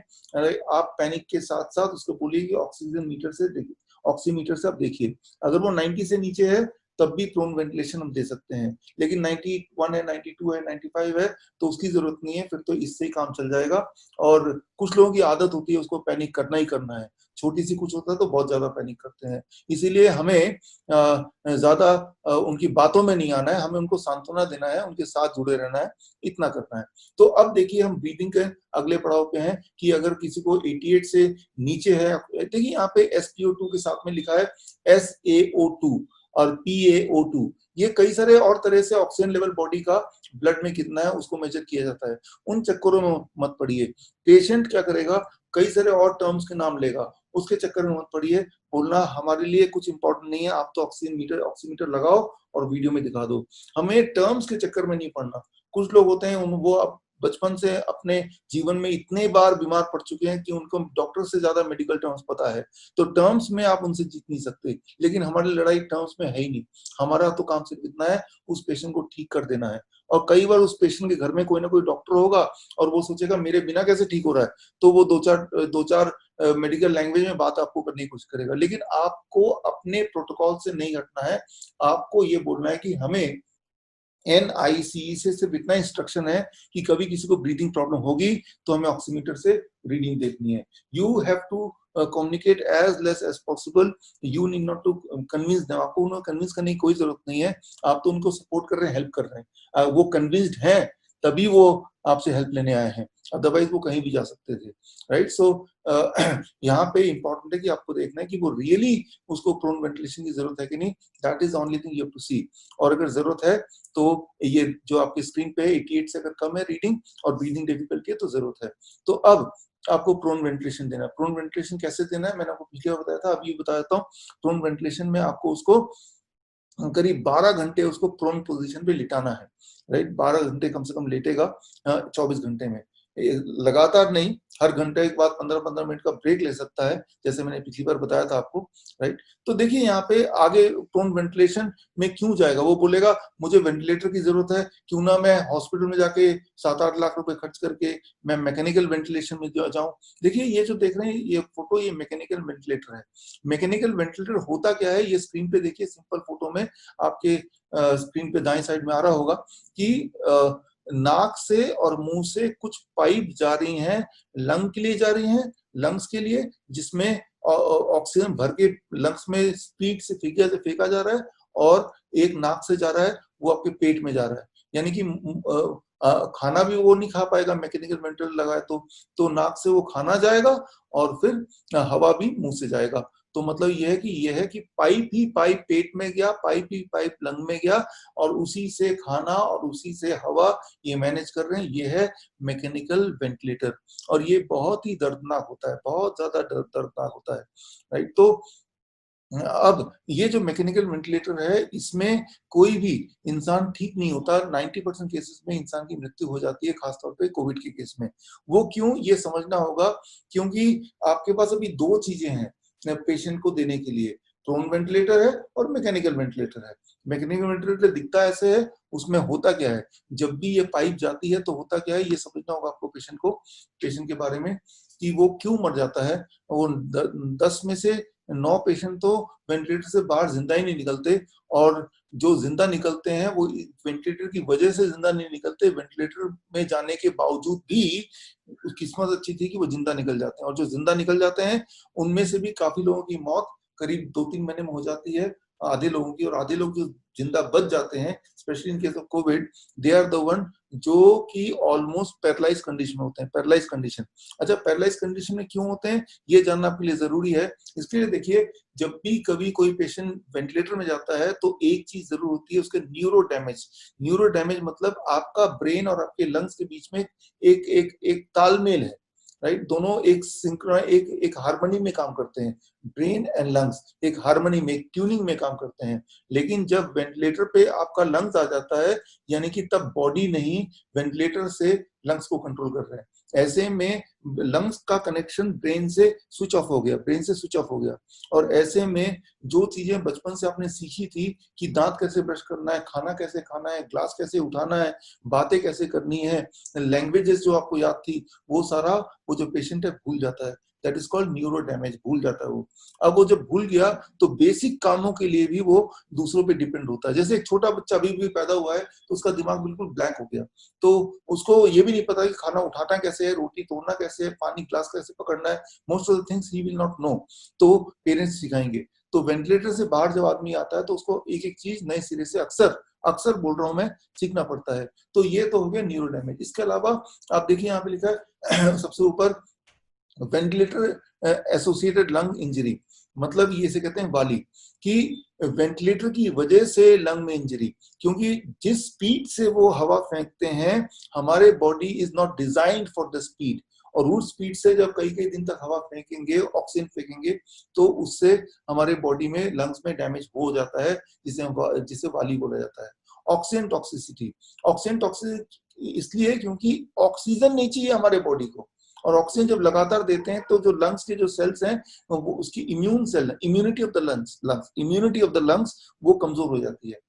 आप पैनिक के साथ साथ उसको बोलिए कि ऑक्सीजन मीटर से देखिए, ऑक्सीमीटर से आप देखिए, अगर वो 90 से नीचे है तब भी प्रोन वेंटिलेशन हम दे सकते हैं। लेकिन 91 है, 92 है, 95 है तो उसकी जरूरत नहीं है, फिर तो इससे ही काम चल जाएगा। और कुछ लोगों की आदत होती है उसको पैनिक करना ही करना है, छोटी सी कुछ होता है तो बहुत ज्यादा पैनिक करते हैं। इसीलिए हमें ज्यादा उनकी बातों में नहीं आना है, हमें उनको सांत्वना देना है, उनके साथ जुड़े रहना है, इतना करना है। तो अब देखिए हम ब्रीदिंग के अगले पड़ाव पे हैं कि अगर किसी को 88 से नीचे है, देखिए यहाँ पे SpO2 के साथ में लिखा है SaO2 और PaO2, ये कई सारे और तरह से ऑक्सीजन लेवल बॉडी का ब्लड में कितना है उसको मेजर किया जाता है। उन चक्करों में मत पड़िए। पेशेंट क्या करेगा, कई सारे और टर्म्स के नाम लेगा, उसके चक्कर में मत पड़िए। बोलना हमारे लिए कुछ इंपॉर्टेंट नहीं है, आप तो ऑक्सीमीटर लगाओ और वीडियो में दिखा दो। हमें टर्म्स के चक्कर में नहीं पड़ना। कुछ लोग होते हैं वो अब बचपन से अपने जीवन में इतने बार बीमार पड़ चुके हैं कि उनको डॉक्टर से ज्यादा मेडिकल टर्म्स पता है, तो टर्म्स में आप उनसे जीत नहीं सकते। लेकिन हमारी लड़ाई टर्म्स में है ही नहीं, हमारा तो काम सिर्फ इतना है उस पेशेंट को ठीक कर देना है। और कई बार उस पेशेंट के घर में कोई ना कोई डॉक्टर होगा और वो सोचेगा मेरे बिना कैसे ठीक हो रहा है, तो वो दो चार मेडिकल लैंग्वेज में बात आपको करने की कोशिश करेगा। लेकिन आपको अपने प्रोटोकॉल से नहीं हटना है, आपको ये बोलना है कि हमें NICE से सिर्फ इतना इंस्ट्रक्शन है कि कभी किसी को ब्रीदिंग प्रॉब्लम होगी तो हमें ऑक्सीमीटर से रीडिंग देखनी है। You have to communicate as less as possible, you need not to convince them, आपको उन्हें कन्विंस करने की कोई जरूरत नहीं है, आप तो उनको सपोर्ट कर रहे हैं, हेल्प कर रहे हैं। वो कन्विंस्ड हैं तभी वो आपसे हेल्प लेने आए हैं, अदरवाइज वो कहीं भी जा सकते थे, राइट। सो यहाँ पे इंपॉर्टेंट है कि आपको देखना है कि वो रियली उसको प्रोन वेंटिलेशन की जरूरत है कि नहीं, that is only thing you have to see. और अगर जरूरत है तो ये जो आपकी स्क्रीन पे 88 से अगर कम है रीडिंग और ब्रीदिंग डिफिकल्टी है तो जरूरत है। तो अब आपको प्रोन वेंटिलेशन देना है। प्रोन वेंटिलेशन कैसे देना है मैंने आपको पिछले बार बताया था, अभी बता देता हूँ। प्रोन वेंटिलेशन में आपको उसको करीब 12 घंटे उसको प्रोन पोजीशन पे लिटाना है, राइट। 12 घंटे कम से कम लेटेगा 24 घंटे में, लगातार नहीं, हर घंटे के बाद 15-15 मिनट का ब्रेक ले सकता है, जैसे मैंने पिछली बार बताया था आपको, राइट। तो देखिए यहाँ पे आगे प्रोन वेंटिलेशन में क्यों जाएगा, वो बोलेगा मुझे वेंटिलेटर की जरूरत है, क्यों ना मैं हॉस्पिटल में जाके 7-8 लाख रुपए खर्च करके मैं मैकेनिकल वेंटिलेशन में जाऊं। देखिए ये जो देख रहे हैं ये फोटो, ये मैकेनिकल वेंटिलेटर है। मैकेनिकल वेंटिलेटर होता क्या है, ये स्क्रीन पे देखिए, सिंपल फोटो में आपके स्क्रीन पे दाएं साइड में आ रहा होगा कि नाक से और मुंह से कुछ पाइप जा रही हैं, लंग के लिए जा रही हैं, लंग्स के लिए, जिसमें ऑक्सीजन भर के लंग्स में स्पीड से फेंका जा रहा है, और एक नाक से जा रहा है वो आपके पेट में जा रहा है। यानी कि खाना भी वो नहीं खा पाएगा मैकेनिकल वेंटिलेटर लगाए तो नाक से वो खाना जाएगा और फिर हवा भी मुंह से जाएगा। तो मतलब ये है कि पाइप ही पाइप पेट में गया, पाइप ही पाइप लंग में गया, और उसी से खाना और उसी से हवा ये मैनेज कर रहे हैं। ये है मैकेनिकल वेंटिलेटर, और ये बहुत ही दर्दनाक होता है, बहुत ज्यादा दर्दनाक होता है, राइट। तो अब ये जो मैकेनिकल वेंटिलेटर है, इसमें कोई भी इंसान ठीक नहीं होता। 90% केसेस में इंसान की मृत्यु हो जाती है, खासतौर पे कोविड के केस में। वो क्यों, ये समझना होगा, क्योंकि आपके पास अभी दो चीजें हैं पेशेंट को देने के लिए, प्रोन वेंटिलेटर है और मैकेनिकल वेंटिलेटर है। मैकेनिकल वेंटिलेटर दिखता ऐसे है, उसमें होता क्या है, जब भी ये पाइप जाती है तो होता क्या है, ये समझना होगा आपको पेशेंट के बारे में कि वो क्यों मर जाता है। वो 10 में से 9 पेशेंट तो वेंटिलेटर से बाहर जिंदा ही नहीं निकलते, और जो जिंदा निकलते हैं वो वेंटिलेटर की वजह से जिंदा नहीं निकलते, वेंटिलेटर में जाने के बावजूद भी किस्मत अच्छी थी कि वो जिंदा निकल जाते हैं। और जो जिंदा निकल जाते हैं उनमें से भी काफी लोगों की मौत करीब 2-3 महीने में हो जाती है, आधे लोगों की। और आधे लोग जो जिंदा बच जाते हैं, specially in case of Covid, they are the one जो कि ऑलमोस्ट पैरालाइज कंडीशन होते हैं, पैरालाइज कंडीशन। अच्छा, पैरालाइज कंडीशन में क्यों होते हैं ये जानना आपके लिए जरूरी है। इसके लिए देखिए, जब भी कभी कोई पेशेंट वेंटिलेटर में जाता है तो एक चीज जरूर होती है, उसके न्यूरो डैमेज। न्यूरो डैमेज मतलब आपका ब्रेन और आपके लंग्स के बीच में एक तालमेल है, राइट। दोनों एक एक हार्मनी में काम करते हैं, ब्रेन एंड लंग्स एक हार्मनी में, एक ट्यूनिंग में काम करते हैं। लेकिन जब वेंटिलेटर पे आपका लंग्स आ जाता है, यानी कि तब बॉडी नहीं, वेंटिलेटर से लंग्स को कंट्रोल कर रहे हैं। ऐसे में लंग्स का कनेक्शन ब्रेन से स्विच ऑफ हो गया, और ऐसे में जो चीजें बचपन से आपने सीखी थी कि दांत कैसे ब्रश करना है, खाना कैसे खाना है, ग्लास कैसे उठाना है, बातें कैसे करनी है, लैंग्वेजेस जो आपको याद थी, वो सारा वो जो पेशेंट है भूल जाता है। That is called neuro damage, भूल जाता है वो। अब वो जब भूल गया तो बेसिक कामों के लिए भी वो दूसरों पे डिपेंड होता है। जैसे एक छोटा बच्चा अभी भी पैदा हुआ है तो उसका दिमाग बिल्कुल ब्लैंक हो गया, तो उसको ये भी नहीं पता कि खाना उठाना कैसे है, रोटी तोड़ना कैसे है, पानी ग्लास कैसे पकड़ना है, most of the things he will not know, तो पेरेंट्स सिखाएंगे। तो वेंटिलेटर से बाहर जब आदमी आता है तो उसको एक एक चीज नए सिरे से अक्सर अक्सर बोल रहा हूं मैं, सीखना पड़ता है। तो ये तो हो गया न्यूरो डैमेज। इसके अलावा आप देखिए यहाँ पे लिखा है सबसे ऊपर, वेंटिलेटर एसोसिएटेड लंग इंजरी, मतलब ये से कहते हैं वाली, कि वेंटिलेटर की वजह से लंग में इंजरी, क्योंकि जिस स्पीड से वो हवा फेंकते हैं, हमारे body is not designed for the speed, और उस स्पीड से जब कई कई दिन तक हवा फेंकेंगे, ऑक्सीजन फेंकेंगे, तो उससे हमारे बॉडी में लंग्स में डैमेज हो जाता है, जिसे वाली बोला जाता है। ऑक्सीजन टॉक्सिसिटी, ऑक्सीजन टॉक्सिसिटी इसलिए क्योंकि ऑक्सीजन नहीं चाहिए हमारे बॉडी को, और ऑक्सीजन जब लगातार देते हैं तो जो लंग्स के जो सेल्स हैं वो उसकी immune cell, immunity of the lungs immunity of the lungs वो कमजोर हो जाती है।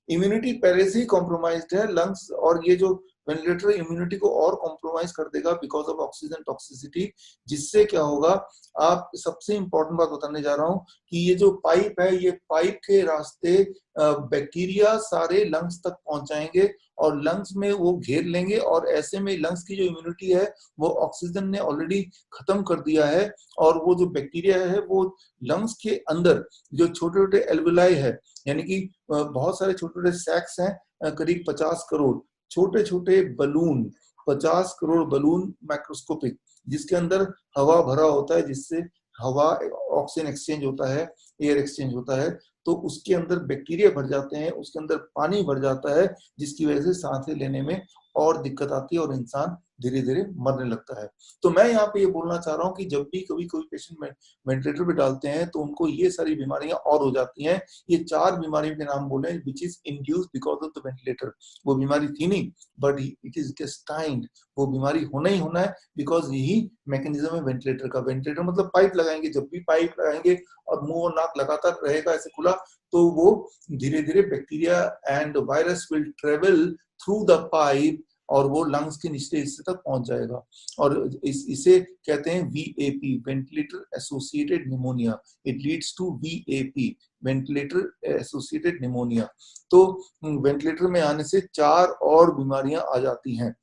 इम्यूनिटी पहले से ही कॉम्प्रोमाइज्ड है लंग्स, और ये जो वेंटिलेटर इम्यूनिटी को और कॉम्प्रोमाइज कर देगा बिकॉज ऑफ ऑक्सीजन टॉक्सिसिटी। जिससे क्या होगा, आप सबसे इंपॉर्टेंट बात बताने जा रहा हूं कि ये जो पाइप है, ये पाइप के रास्ते बैक्टीरिया सारे लंग्स तक पहुंचाएंगे और लंग्स में वो घेर लेंगे, और ऐसे में लंग्स की जो इम्यूनिटी है वो ऑक्सीजन ने ऑलरेडी खत्म कर दिया है, और वो जो बैक्टीरिया है वो लंग्स के अंदर जो छोटे छोटे एल्वेलाई है, यानी कि बहुत सारे छोटे छोटे सैक्स हैं, करीब 50 करोड़ छोटे छोटे बलून, 50 करोड़ बलून माइक्रोस्कोपिक, जिसके अंदर हवा भरा होता है, जिससे हवा ऑक्सीजन एक्सचेंज होता है, एयर एक्सचेंज होता है, तो उसके अंदर बैक्टीरिया भर जाते हैं, उसके अंदर पानी भर जाता है, जिसकी वजह से सांसें लेने में और दिक्कत आती है और इंसान धीरे धीरे मरने लगता है। तो मैं यहाँ पे ये बोलना चाह रहा हूँ कि जब भी कभी कोई पेशेंट में वेंटिलेटर पे डालते हैं तो उनको ये सारी बीमारियां और हो जाती हैं। ये 4 बीमारियों के नाम बोले which is induced because of the ventilator. वो बीमारी थी नहीं, बट इट इज डेस्टाइन्ड, वो बीमारी होना ही होना है, बिकॉज यही मैकेनिज्म है वेंटिलेटर का। वेंटिलेटर मतलब पाइप लगाएंगे, जब भी पाइप लगाएंगे और मुंह और नाक लगातार रहेगा ऐसे खुला, तो वो धीरे धीरे bacteria and virus will travel through the pipe और वो लंग्स के निचले हिस्से तक पहुंच जाएगा। और इसे कहते हैं VAP, ventilator associated pneumonia. It leads to VAP, ventilator associated pneumonia. तो वेंटिलेटर में आने से 4 और बीमारियां आ जाती हैं,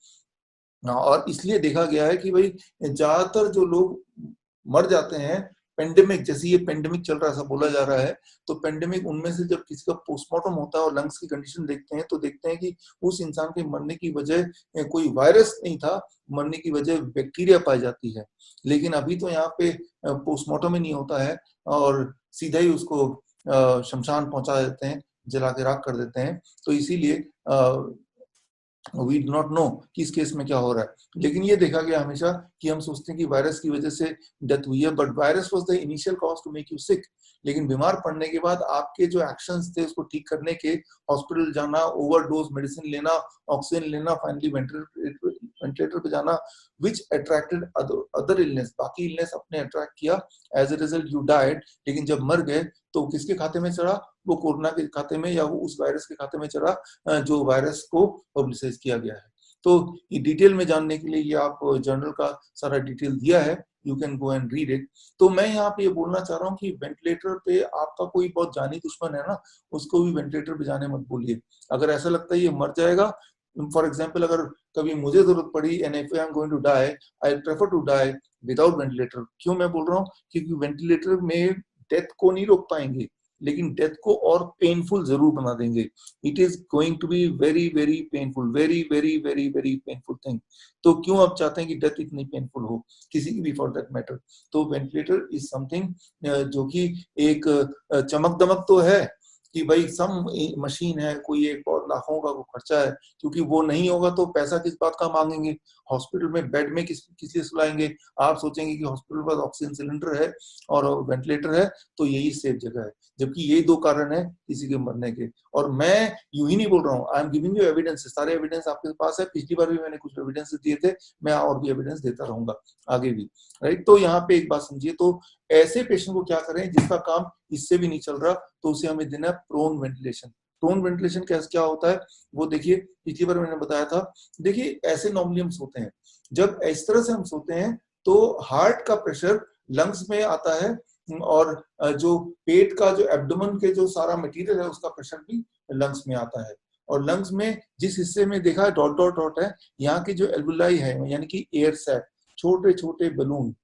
और इसलिए देखा गया है कि भाई ज्यादातर जो लोग मर जाते हैं पेंडेमिक, जैसे ये पेंडेमिक चल रहा है, ऐसा बोला जा रहा है, तो पेंडेमिक उनमें से जब किसी का पोस्टमार्टम होता है और लंग्स की कंडीशन देखते हैं तो देखते हैं कि उस इंसान के मरने की वजह कोई वायरस नहीं था, मरने की वजह बैक्टीरिया पाई जाती है। लेकिन अभी तो यहाँ पे पोस्टमार्टम ही नहीं होता है और सीधा ही उसको शमशान पहुंचा देते हैं, जला के राख कर देते हैं। तो इसीलिए वी डू नॉट नो कि इस केस में क्या हो रहा है। लेकिन ये देखा गया हमेशा कि हम सोचते हैं कि वायरस की वजह से डेथ हुई है, but virus was the initial cause to make you sick. लेकिन बीमार पड़ने के बाद आपके जो एक्शंस थे उसको ठीक करने के, हॉस्पिटल जाना, ओवरडोज मेडिसिन लेना, ऑक्सीजन लेना, फाइनली वेंटिलेटर पे जाना, विच अट्रैक्टेड अदर इलनेस, बाकी इलनेस अपने अट्रैक्ट किया, as a result you died. लेकिन जब मर गए तो किसके खाते में चढ़ा, वो कोरोना के खाते में या वो उस वायरस के खाते में चढ़ा जो वायरस को पब्लिसाइज किया गया है। तो ये डिटेल में जानने के लिए ये आप जर्नल का सारा डिटेल दिया है, you can go and read it. तो मैं यहाँ पे ये बोलना चाह रहा हूँ कि वेंटिलेटर पे आपका कोई बहुत जानी दुश्मन है ना, उसको भी वेंटिलेटर पे जाने मत बोलिए। अगर ऐसा लगता है ये मर जाएगा, फॉर एग्जाम्पल अगर कभी मुझे जरूरत पड़ी and if I am going to die, I prefer to die without ventilator. क्यों मैं बोल रहा हूँ, क्योंकि वेंटिलेटर में डेथ को नहीं रोक पाएंगे, लेकिन डेथ को और पेनफुल जरूर बना देंगे। It is going to be very very painful, very very very very painful thing. तो क्यों आप चाहते हैं कि डेथ इतनी पेनफुल हो, किसी की भी फॉर दैट मैटर। तो वेंटिलेटर इज समथिंग जो कि एक चमक दमक तो है कि भाई सम मशीन है, कोई एक और लाखों का खर्चा है, क्योंकि वो नहीं होगा तो पैसा किस बात का मांगेंगे, हॉस्पिटल में बेड में किस लिए सुलाएंगे। आप सोचेंगे कि हॉस्पिटल पर ऑक्सीजन सिलेंडर है और वेंटिलेटर है तो यही सेफ जगह है, जबकि यही 2 कारण है किसी के मरने के। और मैं यूं ही नहीं बोल रहा हूँ, I am giving you evidence, सारे एविडेंस आपके पास है। पिछली बार भी मैंने कुछ एविडेंस दिए थे, मैं और भी एविडेंस देता रहूंगा आगे भी, राइट। तो यहाँ पे एक बात समझिए, तो ऐसे पेशेंट को क्या करें जिसका काम इससे भी नहीं चल रहा, तो उसे हमें देना है प्रोन वेंटिलेशन। प्रोन वेंटिलेशन क्या होता है वो देखिए, पिछली बार मैंने बताया था। देखिए ऐसे नॉर्मली हम सोते हैं, जब इस तरह से हम सोते हैं तो हार्ट का प्रेशर लंग्स में आता है, और जो पेट का जो एब्डोमेन के जो सारा मटेरियल है उसका प्रेशर भी लंग्स में आता है। और लंग्स में जिस हिस्से में देखा है डॉट डॉट डॉट है, यहाँ की जो एल्वुलाई है यानी कि एयर सैक, छोटे छोटे बलून,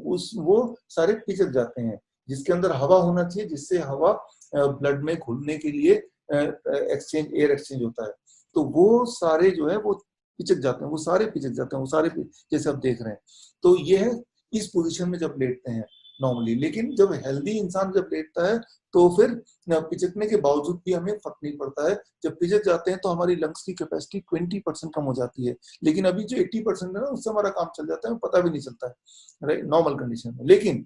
उस वो सारे पिचक जाते हैं, जिसके अंदर हवा होना चाहिए, जिससे हवा ब्लड में घुलने के लिए एक्सचेंज, एयर एक्सचेंज होता है। तो वो सारे जो है वो पिचक जाते हैं, वो सारे पिचक जाते हैं, वो सारे जैसे आप देख रहे हैं। तो ये है इस पोजीशन में जब लेटते हैं नॉर्मली। लेकिन जब हेल्दी इंसान जब लेटता है तो फिर पिचकने के बावजूद भी हमें फर्क नहीं पड़ता है। जब पिचक जाते हैं तो हमारी लंग्स की कैपेसिटी 20% कम हो जाती है, लेकिन अभी जो 80% है ना उससे हमारा काम चल जाता है, पता भी नहीं चलता है, राइट, नॉर्मल कंडीशन में। लेकिन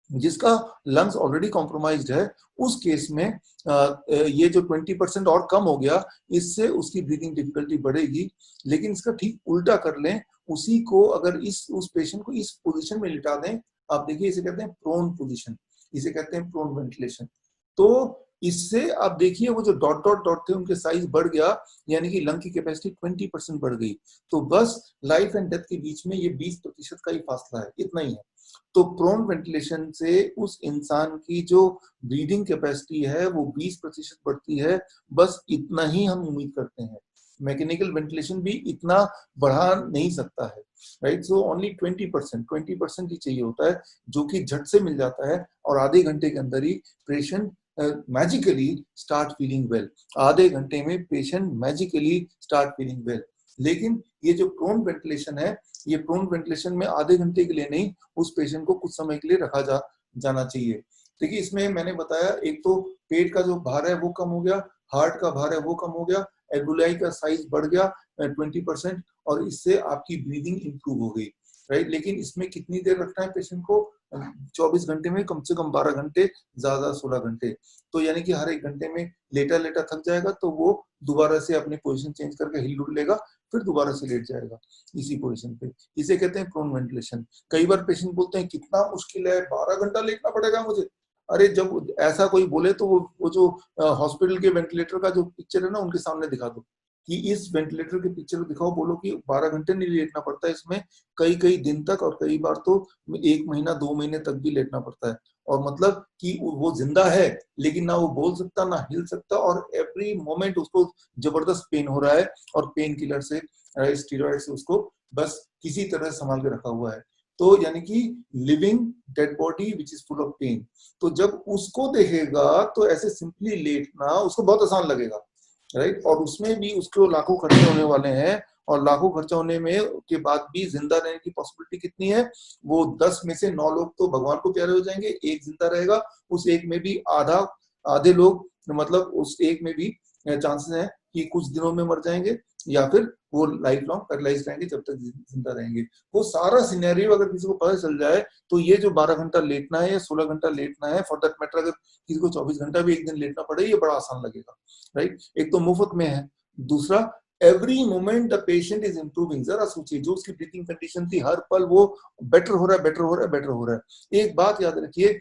जिसका लंग्स ऑलरेडी कॉम्प्रोमाइज्ड है उस केस में ये जो 20% और कम हो गया, इससे उसकी ब्रीदिंग डिफिकल्टी बढ़ेगी। लेकिन इसका ठीक उल्टा कर लें, उसी को अगर उस पेशेंट को इस पोजीशन में लिटा दें, आप देखिए इसे कहते हैं प्रोन पोजीशन, इसे कहते हैं प्रोन वेंटिलेशन। तो इससे आप देखिए वो जो डॉट डॉट डॉट थे उनके साइज बढ़ गया, यानी कि लंग की कैपेसिटी 20% बढ़ गई। तो बस लाइफ एंड डेथ के बीच में ये 20% का ही फासला है, इतना ही है। तो प्रोन वेंटिलेशन से उस इंसान की जो ब्रीदिंग कैपेसिटी है वो 20% बढ़ती है, बस इतना ही हम उम्मीद करते हैं। मैकेनिकल वेंटिलेशन भी इतना बढ़ा नहीं सकता है, राइट। सो ओनली 20% ही चाहिए होता है, जो कि झट से मिल जाता है, और आधे घंटे के अंदर ही patient magically start feeling well. आधे घंटे में patient magically start feeling well. लेकिन ये जो प्रोन वेंटिलेशन है, ये प्रोन वेंटिलेशन में आधे घंटे के लिए नहीं, उस पेशेंट को कुछ समय के लिए रखा जाना चाहिए। देखिए इसमें मैंने बताया, एक तो पेट का जो भार है वो कम हो गया, हार्ट का भार है वो कम हो गया, एल्वुलाई का साइज बढ़ गया 20%, और इससे आपकी ब्रीदिंग इंप्रूव हो गई, राइट। लेकिन इसमें कितनी देर रखना है पेशेंट को? 24 घंटे में कम से कम 12 घंटे, ज्यादा 16 घंटे। तो यानी कि हर एक घंटे में लेटा लेटा थक जाएगा तो वो दोबारा से अपनी पोजीशन चेंज करके हिल डुल लेगा, फिर दोबारा से लेट जाएगा इसी पोजीशन पे। इसे कहते हैं प्रोन वेंटिलेशन। कई बार पेशेंट बोलते हैं कितना मुश्किल है, 12 घंटा लेटना पड़ेगा मुझे। अरे जब ऐसा कोई बोले तो वो जो हॉस्पिटल के वेंटिलेटर का जो पिक्चर है ना उनके सामने दिखा दो, कि इस वेंटिलेटर के पिक्चर दिखाओ, बोलो कि 12 घंटे नहीं लेटना पड़ता है इसमें, कई कई दिन तक, और कई बार तो 1 महीना 2 महीने तक भी लेटना पड़ता है। और मतलब कि वो जिंदा है लेकिन ना वो बोल सकता ना हिल सकता, और एवरी मोमेंट उसको जबरदस्त पेन हो रहा है, और पेन किलर से, स्टीरॉइड से उसको बस किसी तरह संभाल के रखा हुआ है। तो यानी कि living dead body which is full of pain. तो जब उसको देखेगा तो ऐसे सिंपली लेटना उसको बहुत आसान लगेगा, राइट। और उसमें भी उसको लाखों खर्चे होने वाले हैं, और लाखों खर्चा होने में के बाद भी जिंदा रहने की पॉसिबिलिटी कितनी है? वो 10 में से 9 लोग तो भगवान को प्यारे हो जाएंगे, एक जिंदा रहेगा, उस एक में भी आधे लोग, मतलब उस एक में भी चांसेस है कि कुछ दिनों में मर जाएंगे, या फिर वो लाइफ लॉन्ग पैरालाइज रहेंगे जब तक जिंदा रहेंगे। वो सारा सिनेरियो अगर किसी को पता चल जाए तो ये जो 12 घंटा लेटना है या 16 घंटा लेटना है, फॉर दैट मैटर अगर किसी को 24 घंटा भी एक दिन लेटना पड़े, ये बड़ा आसान लगेगा, राइट। एक तो मुफ्त में है, दूसरा every moment the patient is improving. जरा सोचिए, जो उसकी ब्रीथिंग कंडीशन थी हर पल वो बेटर हो रहा है, बेटर हो रहा है, बेटर हो रहा है। एक बात याद रखिए,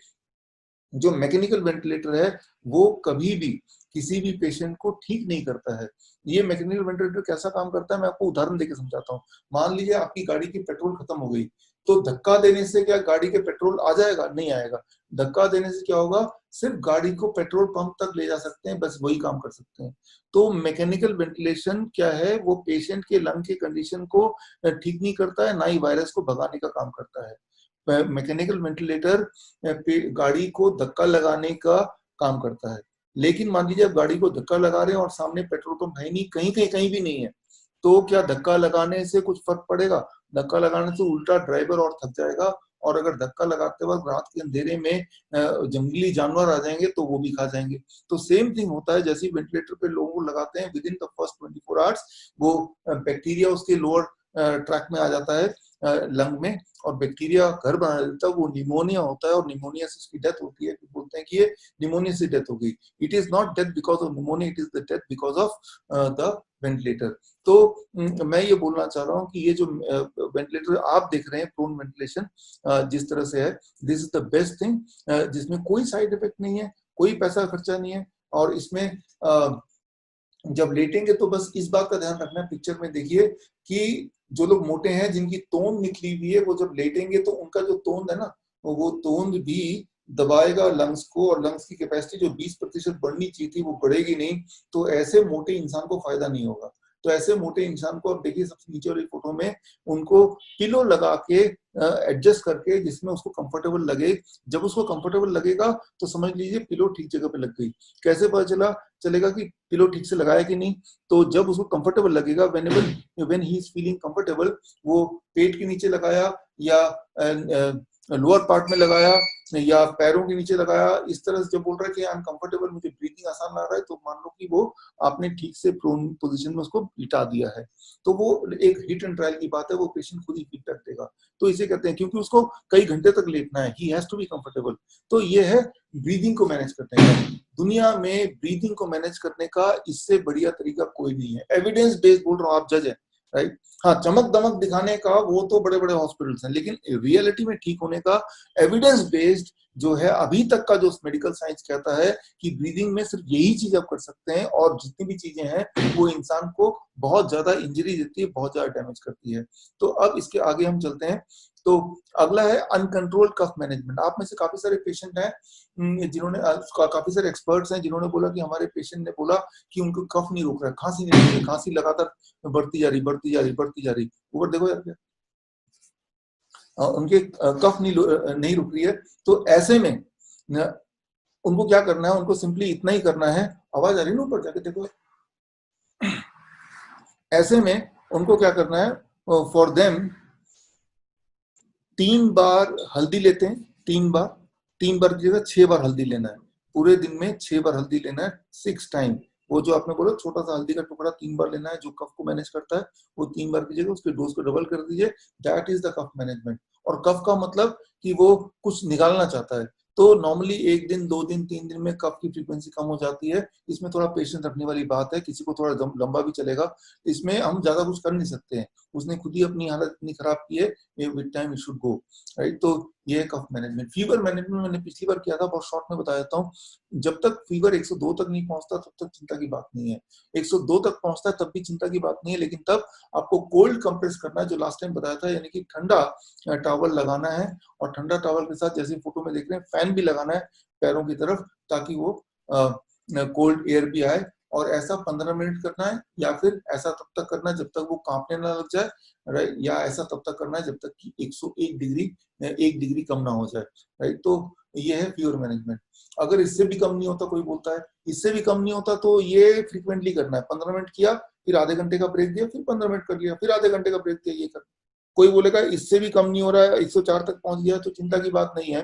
जो मैकेनिकल वेंटिलेटर है वो कभी भी किसी भी पेशेंट को ठीक नहीं करता है। ये मैकेनिकल वेंटिलेटर कैसा काम करता है मैं आपको उदाहरण देकर समझाता हूँ। मान लीजिए आपकी गाड़ी की पेट्रोल खत्म हो गई, तो धक्का देने से क्या गाड़ी के पेट्रोल आ जाएगा? नहीं आएगा। धक्का देने से क्या होगा? सिर्फ गाड़ी को पेट्रोल पंप तक ले जा सकते हैं, बस वही काम कर सकते हैं। तो मैकेनिकल वेंटिलेशन क्या है? वो पेशेंट के लंग की कंडीशन को ठीक नहीं करता है, ना ही वायरस को भगाने का काम करता है। मैकेनिकल वेंटिलेटर गाड़ी को धक्का लगाने का काम करता है। लेकिन मान लीजिए आप गाड़ी को धक्का लगा रहे हैं और सामने पेट्रोल पंप है नहीं, कहीं भी नहीं है, तो क्या धक्का लगाने से कुछ फर्क पड़ेगा? धक्का लगाने से उल्टा ड्राइवर और थक जाएगा, और अगर धक्का लगाते वक्त रात के अंधेरे में जंगली जानवर आ जाएंगे तो वो भी खा जाएंगे। तो सेम थिंग होता है, जैसे वेंटिलेटर पे लोगों को लगाते हैं, with in the first 24 hours वो बैक्टीरिया उसके लोअर ट्रैक में आ जाता है, लंग में, और बैक्टीरिया घर बना देता है, वो निमोनिया होता है, और निमोनिया से उसकी डेथ होती है। तो बोलते हैं कि ये निमोनिया से डेथ हो गई। It is not death because of pneumonia, it is the death because of the ventilator. तो मैं ये बोलना चाह रहा हूँ कि ये जो वेंटिलेटर आप देख रहे हैं, प्रोन वेंटिलेशन जिस तरह से है, this is the best thing, जिसमें कोई साइड इफेक्ट नहीं है, कोई पैसा खर्चा नहीं है, और इसमें जब लेटेंगे तो बस इस बात का ध्यान रखना है, पिक्चर में देखिए कि जो लोग मोटे हैं, जिनकी तोंद निकली हुई है, वो जब लेटेंगे तो उनका जो तोंद है ना वो तोंद भी दबाएगा लंग्स को, और लंग्स की कैपेसिटी जो 20% बढ़नी चाहिए थी वो बढ़ेगी नहीं, तो ऐसे मोटे इंसान को फायदा नहीं होगा। तो ऐसे मोटे इंसान को आप देखिए सबसे नीचे वाली फोटो में, उनको पिलो लगा के एडजस्ट करके जिसमें उसको कंफर्टेबल लगे। जब उसको कंफर्टेबल लगेगा तो समझ लीजिए पिलो ठीक जगह पे लग गई। कैसे पता चलेगा कि पिलो ठीक से लगाया कि नहीं? तो जब उसको कंफर्टेबल लगेगा, when he is feeling comfortable, वो पेट के नीचे लगाया या लोअर पार्ट में लगाया या पैरों के नीचे लगाया, इस तरह से जब बोल रहा है कि आई एम कंफर्टेबल, मुझे ब्रीथिंग आसान लग रहा है, तो मान लो कि वो आपने ठीक से प्रोन पोजीशन में उसको लिटा दिया है। तो वो एक हिट एंड ट्रायल की बात है, वो पेशेंट खुद ही फीडबैक देगा। तो इसे कहते हैं, क्योंकि उसको कई घंटे तक लेटना है, he has to be comfortable. तो ये है ब्रीदिंग को मैनेज करने का। दुनिया में ब्रीदिंग को मैनेज करने का इससे बढ़िया तरीका कोई नहीं है। एविडेंस बेस्ड बोल रहा हूँ, आप जज है, राइट? हाँ, चमक दमक दिखाने का वो तो बड़े बड़े हॉस्पिटल्स हैं, लेकिन रियलिटी में ठीक होने का एविडेंस बेस्ड जो है, अभी तक का जो मेडिकल साइंस कहता है कि ब्रीदिंग में सिर्फ यही चीज आप कर सकते हैं, और जितनी भी चीजें हैं वो इंसान को बहुत ज्यादा इंजरी देती है, बहुत ज्यादा डैमेज करती है। तो अब इसके आगे हम चलते हैं। तो अगला है अनकंट्रोल्ड कफ मैनेजमेंट। आप में से काफी सारे पेशेंट हैं जिन्होंने काफी सारे एक्सपर्ट्स हैं जिन्होंने बोला कि हमारे पेशेंट ने बोला कि उनको कफ नहीं रुक रहा है, खांसी नहीं रुक रही, खांसी लगातार बढ़ती जा रही। ऊपर देखो यार, उनके कफ नहीं रुक रही है। तो ऐसे में उनको क्या करना है? उनको सिंपली इतना ही करना है। आवाज आ रही है ना? ऊपर जाके देखो। ऐसे में उनको क्या करना है? फॉर देम 3 बार हल्दी लेते हैं, 3 बार की जगह 6 बार हल्दी लेना है। पूरे दिन में 6 बार हल्दी लेना है, 6 टाइम। वो जो आपने बोला छोटा सा हल्दी का टुकड़ा 3 बार लेना है, जो कफ को मैनेज करता है, वो 3 बार की जगह उसके डोज को डबल कर दीजिए। That is the cough management. और कफ का मतलब कि वो कुछ निकालना चाहता है। तो नॉर्मली 1 दिन, 2 दिन, 3 दिन में कफ की फ्रीक्वेंसी कम हो जाती है। इसमें थोड़ा पेशेंस रखने वाली बात है, किसी को थोड़ा लंबा भी चलेगा। इसमें हम ज्यादा कुछ कर नहीं सकते हैं, उसने खुद ही अपनी हालत इतनी खराब की है, with time it should go, right? तो ये है कफ मैनेजमेंट। फीवर मैनेजमेंट मैंने पिछली बार किया था, बहुत शॉर्ट में बता देता हूँ। जब तक फीवर 102 तक नहीं पहुंचता तब तक चिंता की बात नहीं है। 102 तक पहुंचता है तब भी चिंता की बात नहीं है, लेकिन तब आपको कोल्ड कंप्रेस करना है, जो लास्ट टाइम बताया था, यानी कि ठंडा टॉवल लगाना है। और ठंडा टॉवल के साथ, जैसे फोटो में देख रहे हैं, फैन भी लगाना है पैरों की तरफ, ताकि वो कोल्ड एयर भी आए। और ऐसा 15 मिनट करना है, या फिर ऐसा तब तक करना है जब तक वो कांपने ना लग जाए, राइट? या ऐसा तब तक करना है जब तक कि 101 डिग्री 1 डिग्री कम ना हो जाए, राइट? तो ये है फीवर मैनेजमेंट। अगर इससे भी कम नहीं होता, कोई बोलता है इससे भी कम नहीं होता, तो ये फ्रीक्वेंटली करना है। 15 मिनट किया, फिर आधे घंटे का ब्रेक दिया, फिर 15 मिनट कर लिया, फिर आधे घंटे का ब्रेक दिया, ये कर। कोई बोलेगा इससे भी कम नहीं हो रहा है, 104 तक पहुंच गया, तो चिंता की बात नहीं है।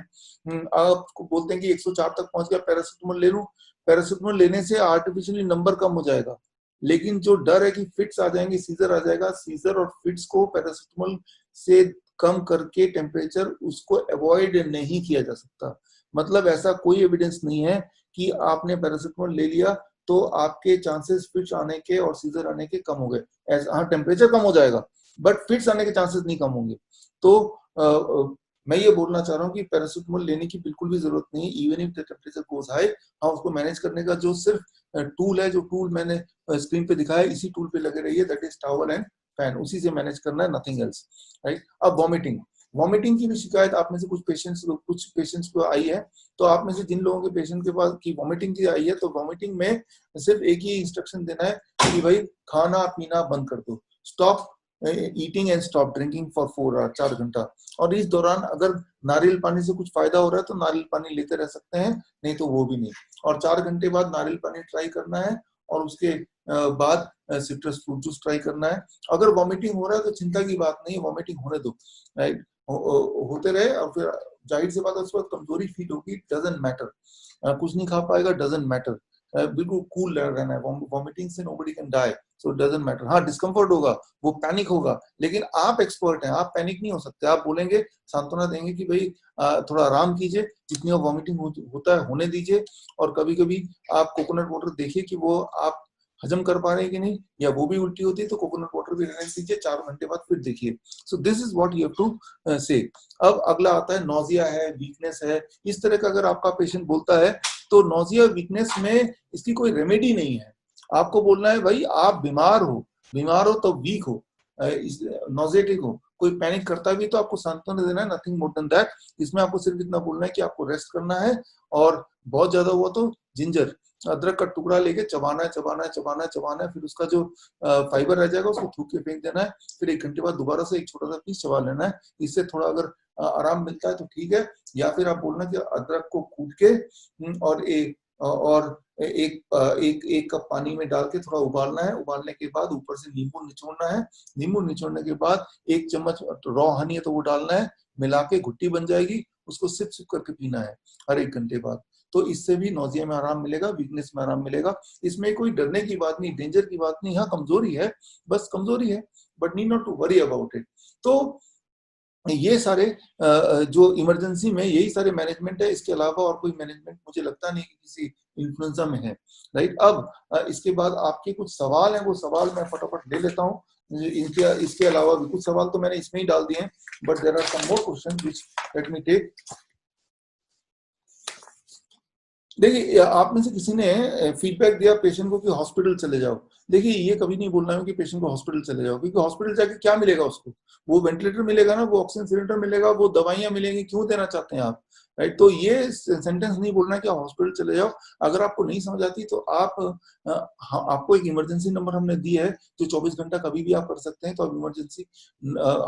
आपको बोलते हैं कि 104 तक पहुंच गया, पैरासिटामोल ले लूं। पैरासिटामोल लेने से आर्टिफिशियली नंबर कम हो जाएगा, लेकिन जो डर है कि फिट्स आ जाएंगे, सीजर आ जाएगा, सीजर और फिट्स को पैरासिटामोल से कम करके टेम्परेचर उसको अवॉइड नहीं किया जा सकता। मतलब ऐसा कोई एविडेंस नहीं है कि आपने पैरासिटामोल ले लिया तो आपके चांसेस फिट्स आने के और सीजर आने के कम हो गए। ऐसा, हाँ, टेम्परेचर कम हो जाएगा, बट फिट्स आने के चांसेस नहीं कम होंगे। तो मैं ये बोलना चाह रहा हूँ कि पैरासिटामोल लेने की बिल्कुल भी जरूरत नहीं है, even if the temperature goes high. हाँ, उसको मैनेज करने का जो सिर्फ टूल है, जो टूल मैंने स्क्रीन पे दिखाया, इसी टूल पे लगे रहिए, that is towel and fan, उसी से मैनेज करना है, नथिंग एल्स, राइट? अब वॉमिटिंग की भी शिकायत आप में से कुछ पेशेंट्स को आई है। तो आप में से जिन लोगों के पेशेंट के पास की वॉमिटिंग की आई है, तो वॉमिटिंग में सिर्फ एक ही इंस्ट्रक्शन देना है कि भाई खाना पीना बंद कर दो, stop eating and stop drinking for 4 hour, 4 घंटा। और इस दौरान अगर नारियल पानी से कुछ फायदा हो रहा है तो नारियल पानी लेते रह सकते हैं, नहीं तो वो भी नहीं। और 4 घंटे बाद नारियल पानी ट्राई करना है, और उसके बाद सिट्रस फ्रूट जूस ट्राई करना है। अगर वॉमिटिंग हो रहा है तो चिंता की बात नहीं है, वॉमिटिंग होने दो, राइट? होते रहे, और फिर जाहिर सी बात है उसके बाद कमजोरी फील होगी, डजंट मैटर, कुछ नहीं खा पाएगा, डजंट मैटर, बिल्कुल कूल रहना है। वॉमिटिंग से nobody can die, so doesn't matter. हाँ, डिस्कम्फर्ट होगा, वो पैनिक होगा, लेकिन आप एक्सपर्ट हैं, आप पैनिक नहीं हो सकते। आप बोलेंगे, सांत्वना देंगे कि भाई थोड़ा आराम कीजिए, जितनी वॉमिटिंग होता है होने दीजिए। और कभी कभी आप कोकोनट वाटर देखिए कि वो आप हजम कर पा रहे हैं कि नहीं, या वो भी उल्टी होती है तो कोकोनट वाटर भी रहने दीजिए, 4 घंटे बाद फिर देखिए। So this is what you have to say. अब अगला आता है नोजिया है, वीकनेस है। इस तरह का अगर आपका पेशेंट बोलता है, तो नोजिया वीकनेस में इसकी कोई रेमेडी नहीं है। आपको बोलना है भाई आप बीमार हो तो वीक हो, नोजेटिक हो, कोई पैनिक करता भी तो आपको सांत्वना देना है, नथिंग मोर देन दैट। इसमें आपको सिर्फ इतना बोलना है कि आपको रेस्ट करना है, और बहुत ज्यादा हुआ तो जिंजर, अदरक का टुकड़ा लेके चबाना है, चबाना है, चबाना है, चबाना है, फिर उसका जो फाइबर रह जाएगा उसको थूक के फेंक देना है, फिर 1 घंटे बाद दोबारा से एक छोटा सा पीस चबा लेना है। इससे थोड़ा अगर आराम मिलता है तो ठीक है, या फिर आप बोलना कि अदरक को कूट के और एक कप पानी में डाल के थोड़ा उबालना है, उबालने के बाद ऊपर से नींबू निचोड़ना है, नींबू निचोड़ने के बाद 1 चम्मच रॉ हनी है तो वो डालना है, मिला के घुट्टी बन जाएगी, उसको सिप सिप करके पीना है हर 1 घंटे बाद। तो इससे भी नौजिया में आराम मिलेगा, वीकनेस में आराम मिलेगा। इसमें कोई डरने की बात नहीं, डेंजर की बात नहीं, हाँ कमजोरी है, बस कमजोरी है, but need not to worry about it. तो ये सारे जो इमरजेंसी में यही सारे मैनेजमेंट है, इसके अलावा और कोई मैनेजमेंट मुझे लगता नहीं कि किसी इन्फ्लुएंजा में है, राइट। अब इसके बाद आपके कुछ सवाल हैं, वो सवाल मैं फटाफट ले लेता हूँ। इसके अलावा भी कुछ सवाल तो मैंने इसमें ही डाल दिए हैं, but there are some more question which let me take. देखिए, आप में से किसी ने फीडबैक दिया पेशेंट को कि हॉस्पिटल चले जाओ। देखिए, ये कभी नहीं बोलना है कि पेशेंट को हॉस्पिटल चले जाओ, क्योंकि हॉस्पिटल जाके क्या मिलेगा उसको? वो वेंटिलेटर मिलेगा ना, वो ऑक्सीजन सिलेंडर मिलेगा, वो दवाइयां मिलेंगी, क्यों देना चाहते हैं आप, राइट। तो ये सेंटेंस नहीं बोलना है कि हॉस्पिटल चले जाओ। अगर आपको नहीं समझ आती तो आपको एक इमरजेंसी नंबर हमने दी है जो 24 घंटा कभी भी आप कर सकते हैं। तो आप इमरजेंसी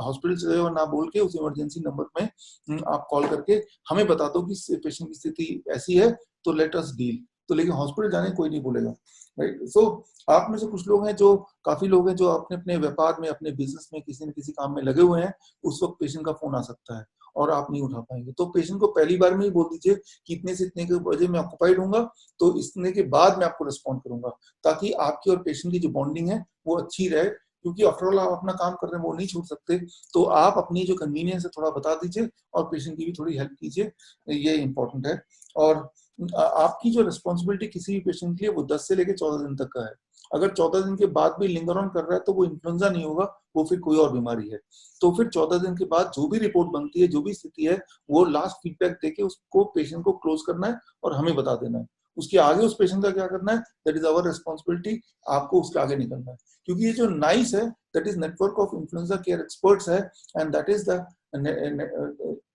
हॉस्पिटल चले जाओ ना बोल के उस इमरजेंसी नंबर में आप कॉल करके हमें बता दो कि पेशेंट की स्थिति ऐसी है तो लेट अस डील। तो लेकिन हॉस्पिटल जाने कोई नहीं बोलेगा, राइट। सो आप में से कुछ लोग हैं, जो काफी लोग हैं जो अपने अपने व्यापार में, अपने बिजनेस में किसी न किसी काम में लगे हुए हैं, उस वक्त पेशेंट का फोन आ सकता है और आप नहीं उठा पाएंगे। तो पेशेंट को पहली बार में ही बोल दीजिए कि इतने से इतने के बजे मैं ऑक्युपाइड हूंगा, तो इतने के बाद मैं आपको रिस्पॉन्ड करूंगा, ताकि आपकी और पेशेंट की जो बॉन्डिंग है वो अच्छी रहे। क्योंकि आफ्टर ऑल आप अपना काम कर रहे हैं, वो नहीं छोड़ सकते। तो आप अपनी जो कन्वीनियंस है थोड़ा बता दीजिए और पेशेंट की भी थोड़ी हेल्प कीजिए, ये इंपॉर्टेंट है। और आपकी जो रिस्पॉन्सिबिलिटी किसी भी पेशेंट के लिए वो 10 से लेकर 14 दिन तक का है। अगर 14 दिन के बाद भी लिंगर ऑन कर रहा है तो वो इन्फ्लुएंजा नहीं होगा, वो फिर कोई और बीमारी है। तो फिर 14 दिन के बाद जो भी रिपोर्ट बनती है, जो भी स्थिति है, वो लास्ट फीडबैक देके उसको पेशेंट को क्लोज करना है और हमें बता देना है। उसके आगे उस पेशेंट का क्या करना है, दैट इज आवर रिस्पॉन्सिबिलिटी। आपको उसके आगे नहीं करना है, क्योंकि ये जो नाइस है, that is network of influenza care experts है, and that is the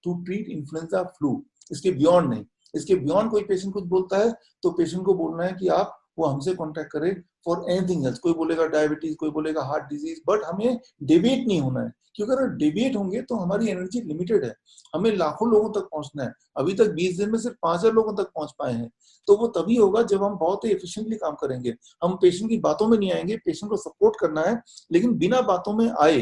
to treat influenza flu. इसके बियॉन्ड नहीं। इसके बियॉन्ड कोई पेशेंट कुछ बोलता है तो पेशेंट को बोलना है कि आप वो हमसे कांटेक्ट करें फॉर एनीथिंग एल्स। कोई बोलेगा डायबिटीज, कोई बोलेगा हार्ट डिजीज, बट हमें डिबेट नहीं होना है, क्योंकि अगर डिबेट होंगे तो हमारी एनर्जी लिमिटेड है। हमें लाखों लोगों तक पहुंचना है, अभी तक 20 दिन में सिर्फ 5000 लोगों तक पहुंच पाए हैं। तो वो तभी होगा जब हम बहुत ही एफिशिएंटली काम करेंगे। हम पेशेंट की बातों में नहीं आएंगे, पेशेंट को सपोर्ट करना है, लेकिन बिना बातों में आए,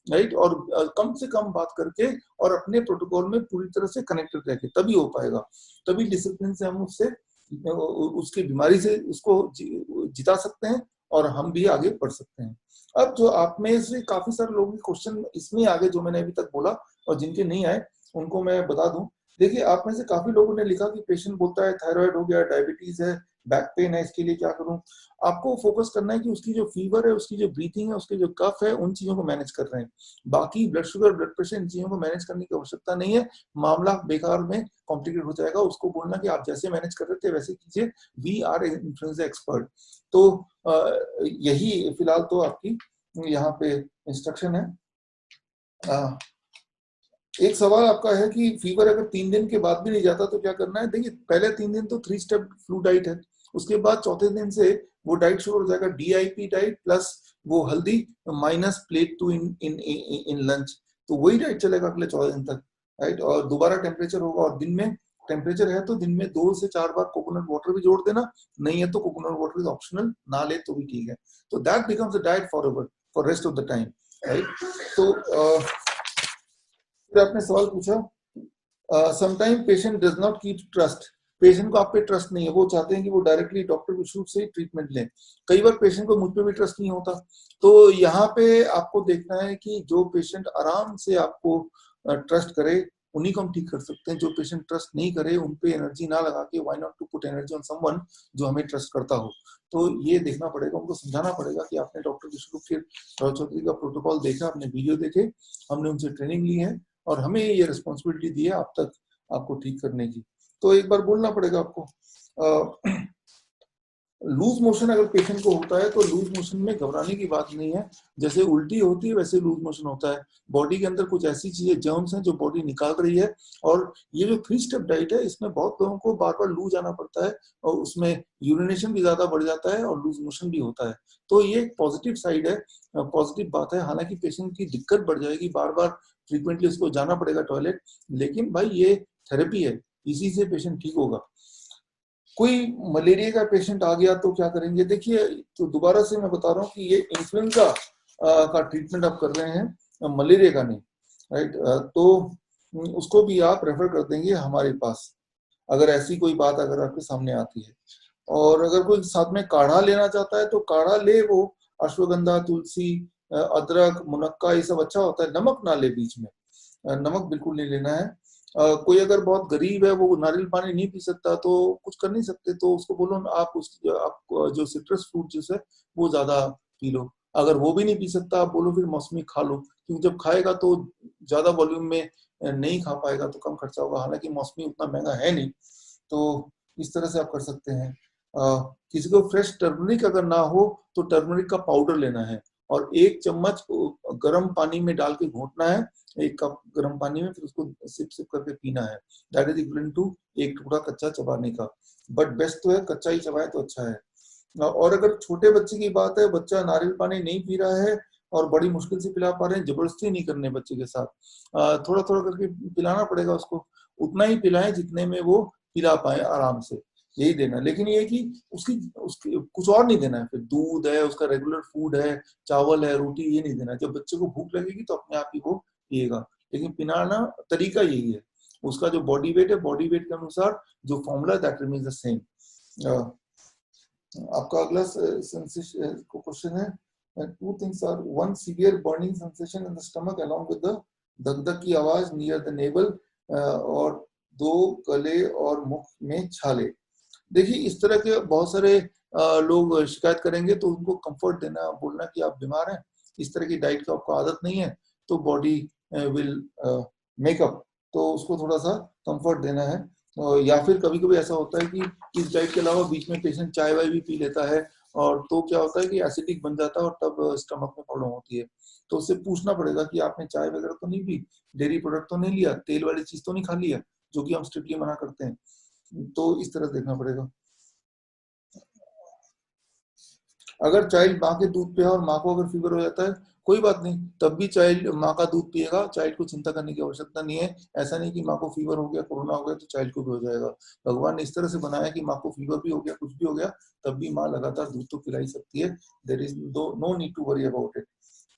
राइट। और कम से कम बात करके और अपने प्रोटोकॉल में पूरी तरह से कनेक्टेड रह के तभी हो पाएगा। तभी डिसिप्लिन से हम उससे उसकी बीमारी से उसको जिता सकते हैं और हम भी आगे बढ़ सकते हैं। अब जो आप में से काफी सारे लोगों के क्वेश्चन इसमें आगे जो मैंने अभी तक बोला और जिनके नहीं आए उनको मैं बता दूं। देखिए, आप में से काफी लोगों ने लिखा कि पेशेंट बोलता है थायराइड हो गया, डायबिटीज है, बैक पेन है, इसके लिए क्या करूं। आपको फोकस करना है कि उसकी जो फीवर है, उसकी जो ब्रीथिंग है, उसके जो कफ है, उन चीजों को मैनेज कर रहे हैं। बाकी ब्लड शुगर, ब्लड प्रेशर, इन चीजों को मैनेज करने की आवश्यकता नहीं है। मामला बेकार में कॉम्प्लिकेट हो जाएगा। उसको बोलना कि आप जैसे मैनेज कर रहे थे वैसे कीजिए, वी आर इन्फ्लुएंजा एक्सपर्ट। तो यही फिलहाल तो आपकी यहाँ पे इंस्ट्रक्शन है। एक सवाल आपका है कि फीवर अगर 3 दिन के बाद भी नहीं जाता तो क्या करना है। देखिए, पहले 3 दिन तो 3 स्टेप फ्लू डाइट है, उसके बाद चौथे दिन से वो डाइट शुरू हो जाएगा, DIP डाइट प्लस वो हल्दी माइनस प्लेट 2 इन लंच। तो वही डाइट चलेगा अगले 14 दिन तक, राइट। और दोबारा टेम्परेचर होगा, और दिन में टेम्परेचर है तो दिन में 2 से 4 बार कोकोनट वाटर भी जोड़ देना, नहीं है तो कोकोनट वाटर इज ऑप्शनल, ना ले तो भी ठीक है। तो that becomes a diet for rest of the time, right. तो फिर आपने सवाल पूछा, sometime patient does not keep trust. Patient को आप पे ट्रस्ट नहीं है, वो चाहते हैं कि वो डायरेक्टली डॉक्टर के थ्रू से ट्रीटमेंट लें। कई बार पेशेंट को मुझ पे भी ट्रस्ट नहीं होता। तो यहाँ पे आपको देखना है कि जो पेशेंट आराम से आपको ट्रस्ट करे उन्हीं को हम ठीक कर सकते हैं। जो पेशेंट ट्रस्ट नहीं करे उन पे एनर्जी ना लगा के, why not to put energy on someone जो हमें ट्रस्ट करता हो। तो ये देखना पड़ेगा, उनको समझाना पड़ेगा कि आपने डॉक्टर के थ्रू फिर राव चौधरी का प्रोटोकॉल देखा, आपने वीडियो देखे, हमने उनसे ट्रेनिंग ली है और हमें ये रिस्पॉन्सिबिलिटी दी है आप तक आपको ठीक करने की। तो एक बार बोलना पड़ेगा आपको। लूज मोशन अगर पेशेंट को होता है तो लूज मोशन में घबराने की बात नहीं है, जैसे उल्टी होती है वैसे लूज मोशन होता है। बॉडी के अंदर कुछ ऐसी चीजें, जर्म्स हैं जो बॉडी निकाल रही है, और ये जो 3 स्टेप डाइट है इसमें बहुत लोगों को बार बार लूज आना पड़ता है और उसमें यूरिनेशन भी ज्यादा बढ़ जाता है और लूज मोशन भी होता है। तो ये एक पॉजिटिव साइड है, पॉजिटिव बात है। हालांकि पेशेंट की दिक्कत बढ़ जाएगी, बार बार फ्रीक्वेंटली उसको जाना पड़ेगा टॉयलेट, लेकिन भाई ये थेरेपी है, इसी से पेशेंट ठीक होगा। कोई मलेरिया का पेशेंट आ गया तो क्या करेंगे? देखिए, तो दोबारा से मैं बता रहा हूँ कि ये इन्फ्लुएंजा का ट्रीटमेंट आप कर रहे हैं, मलेरिया का नहीं, राइट? तो उसको भी आप रेफर कर देंगे हमारे पास, अगर ऐसी कोई बात अगर आपके सामने आती है। और अगर कोई साथ में काढ़ा लेना चाहता है तो काढ़ा ले, वो अश्वगंधा, तुलसी, अदरक, मुनक्का, ये सब अच्छा होता है। नमक ना ले बीच में, नमक बिल्कुल नहीं लेना है। कोई अगर बहुत गरीब है, वो नारियल पानी नहीं पी सकता, तो कुछ कर नहीं सकते, तो उसको बोलो आप आप जो सिट्रस फ्रूट जूस है वो ज्यादा पी लो। अगर वो भी नहीं पी सकता, आप बोलो फिर मौसमी खा लो, क्योंकि जब खाएगा तो ज्यादा वॉल्यूम में नहीं खा पाएगा तो कम खर्चा होगा। हालांकि मौसमी उतना महंगा है नहीं, तो इस तरह से आप कर सकते हैं। किसी को फ्रेश टर्मरिक अगर ना हो तो टर्मरिक का पाउडर लेना है और 1 चम्मच गर्म पानी में डाल के घोटना है, 1 कप गर्म पानी में, फिर उसको सिप सिप करके पीना है। दैट इज इक्वल टू 1 टुकड़ा कच्चा चबाने का। बट बेस्ट तो है कच्चा ही चबाए तो अच्छा है। और अगर छोटे बच्चे की बात है, बच्चा नारियल पानी नहीं पी रहा है और बड़ी मुश्किल से पिला पा रहे हैं, जबरदस्ती नहीं करने बच्चे के साथ, थोड़ा थोड़ा करके पिलाना पड़ेगा उसको। उतना ही पिलाएं जितने में वो पिला पाए आराम से, यही देना। लेकिन ये कि उसकी उसकी कुछ और नहीं देना है। फिर दूध है, उसका रेगुलर फूड है, चावल है, रोटी, ये नहीं देना। जब बच्चे को भूख लगेगी तो अपने आप ही वो पिएगा। लेकिन पिलाना तरीका यही है। उसका जो बॉडी वेट है, बॉडी वेट के अनुसार जो formula, that remains the same. आपका अगला क्वेश्चन है, two things are, one severe burning sensation in the stomach along with the धक धक की आवाज नियर द नेवल, और 2 गले और मुख में छाले। देखिए, इस तरह के बहुत सारे लोग शिकायत करेंगे, तो उनको कंफर्ट देना, बोलना कि आप बीमार हैं, इस तरह की डाइट का आपको आदत नहीं है, तो बॉडी विल मेकअप, तो उसको थोड़ा सा कंफर्ट देना है। या फिर कभी कभी ऐसा होता है कि इस डाइट के अलावा बीच में पेशेंट चाय वाय भी पी लेता है, और तो क्या होता है कि एसिडिक बन जाता है और तब स्टमक में प्रॉब्लम होती है। तो उससे पूछना पड़ेगा कि आपने चाय वगैरह तो नहीं पी, डेयरी प्रोडक्ट तो नहीं लिया, तेल वाली चीज तो नहीं खा लिया, जो कि हम स्ट्रिक्टली मना करते हैं। तो इस तरह देखना पड़ेगा। अगर चाइल्ड माँ के दूध पे है और माँ को अगर फीवर हो जाता है, कोई बात नहीं, तब भी चाइल्ड माँ का दूध पिएगा, चाइल्ड को चिंता करने की आवश्यकता नहीं है। ऐसा नहीं कि माँ को फीवर हो गया, कोरोना हो गया तो चाइल्ड को भी हो जाएगा। भगवान ने इस तरह से बनाया कि माँ को फीवर भी हो गया, कुछ भी हो गया, तब भी माँ लगातार दूध तो पिला ही सकती है। There is no need to worry about it.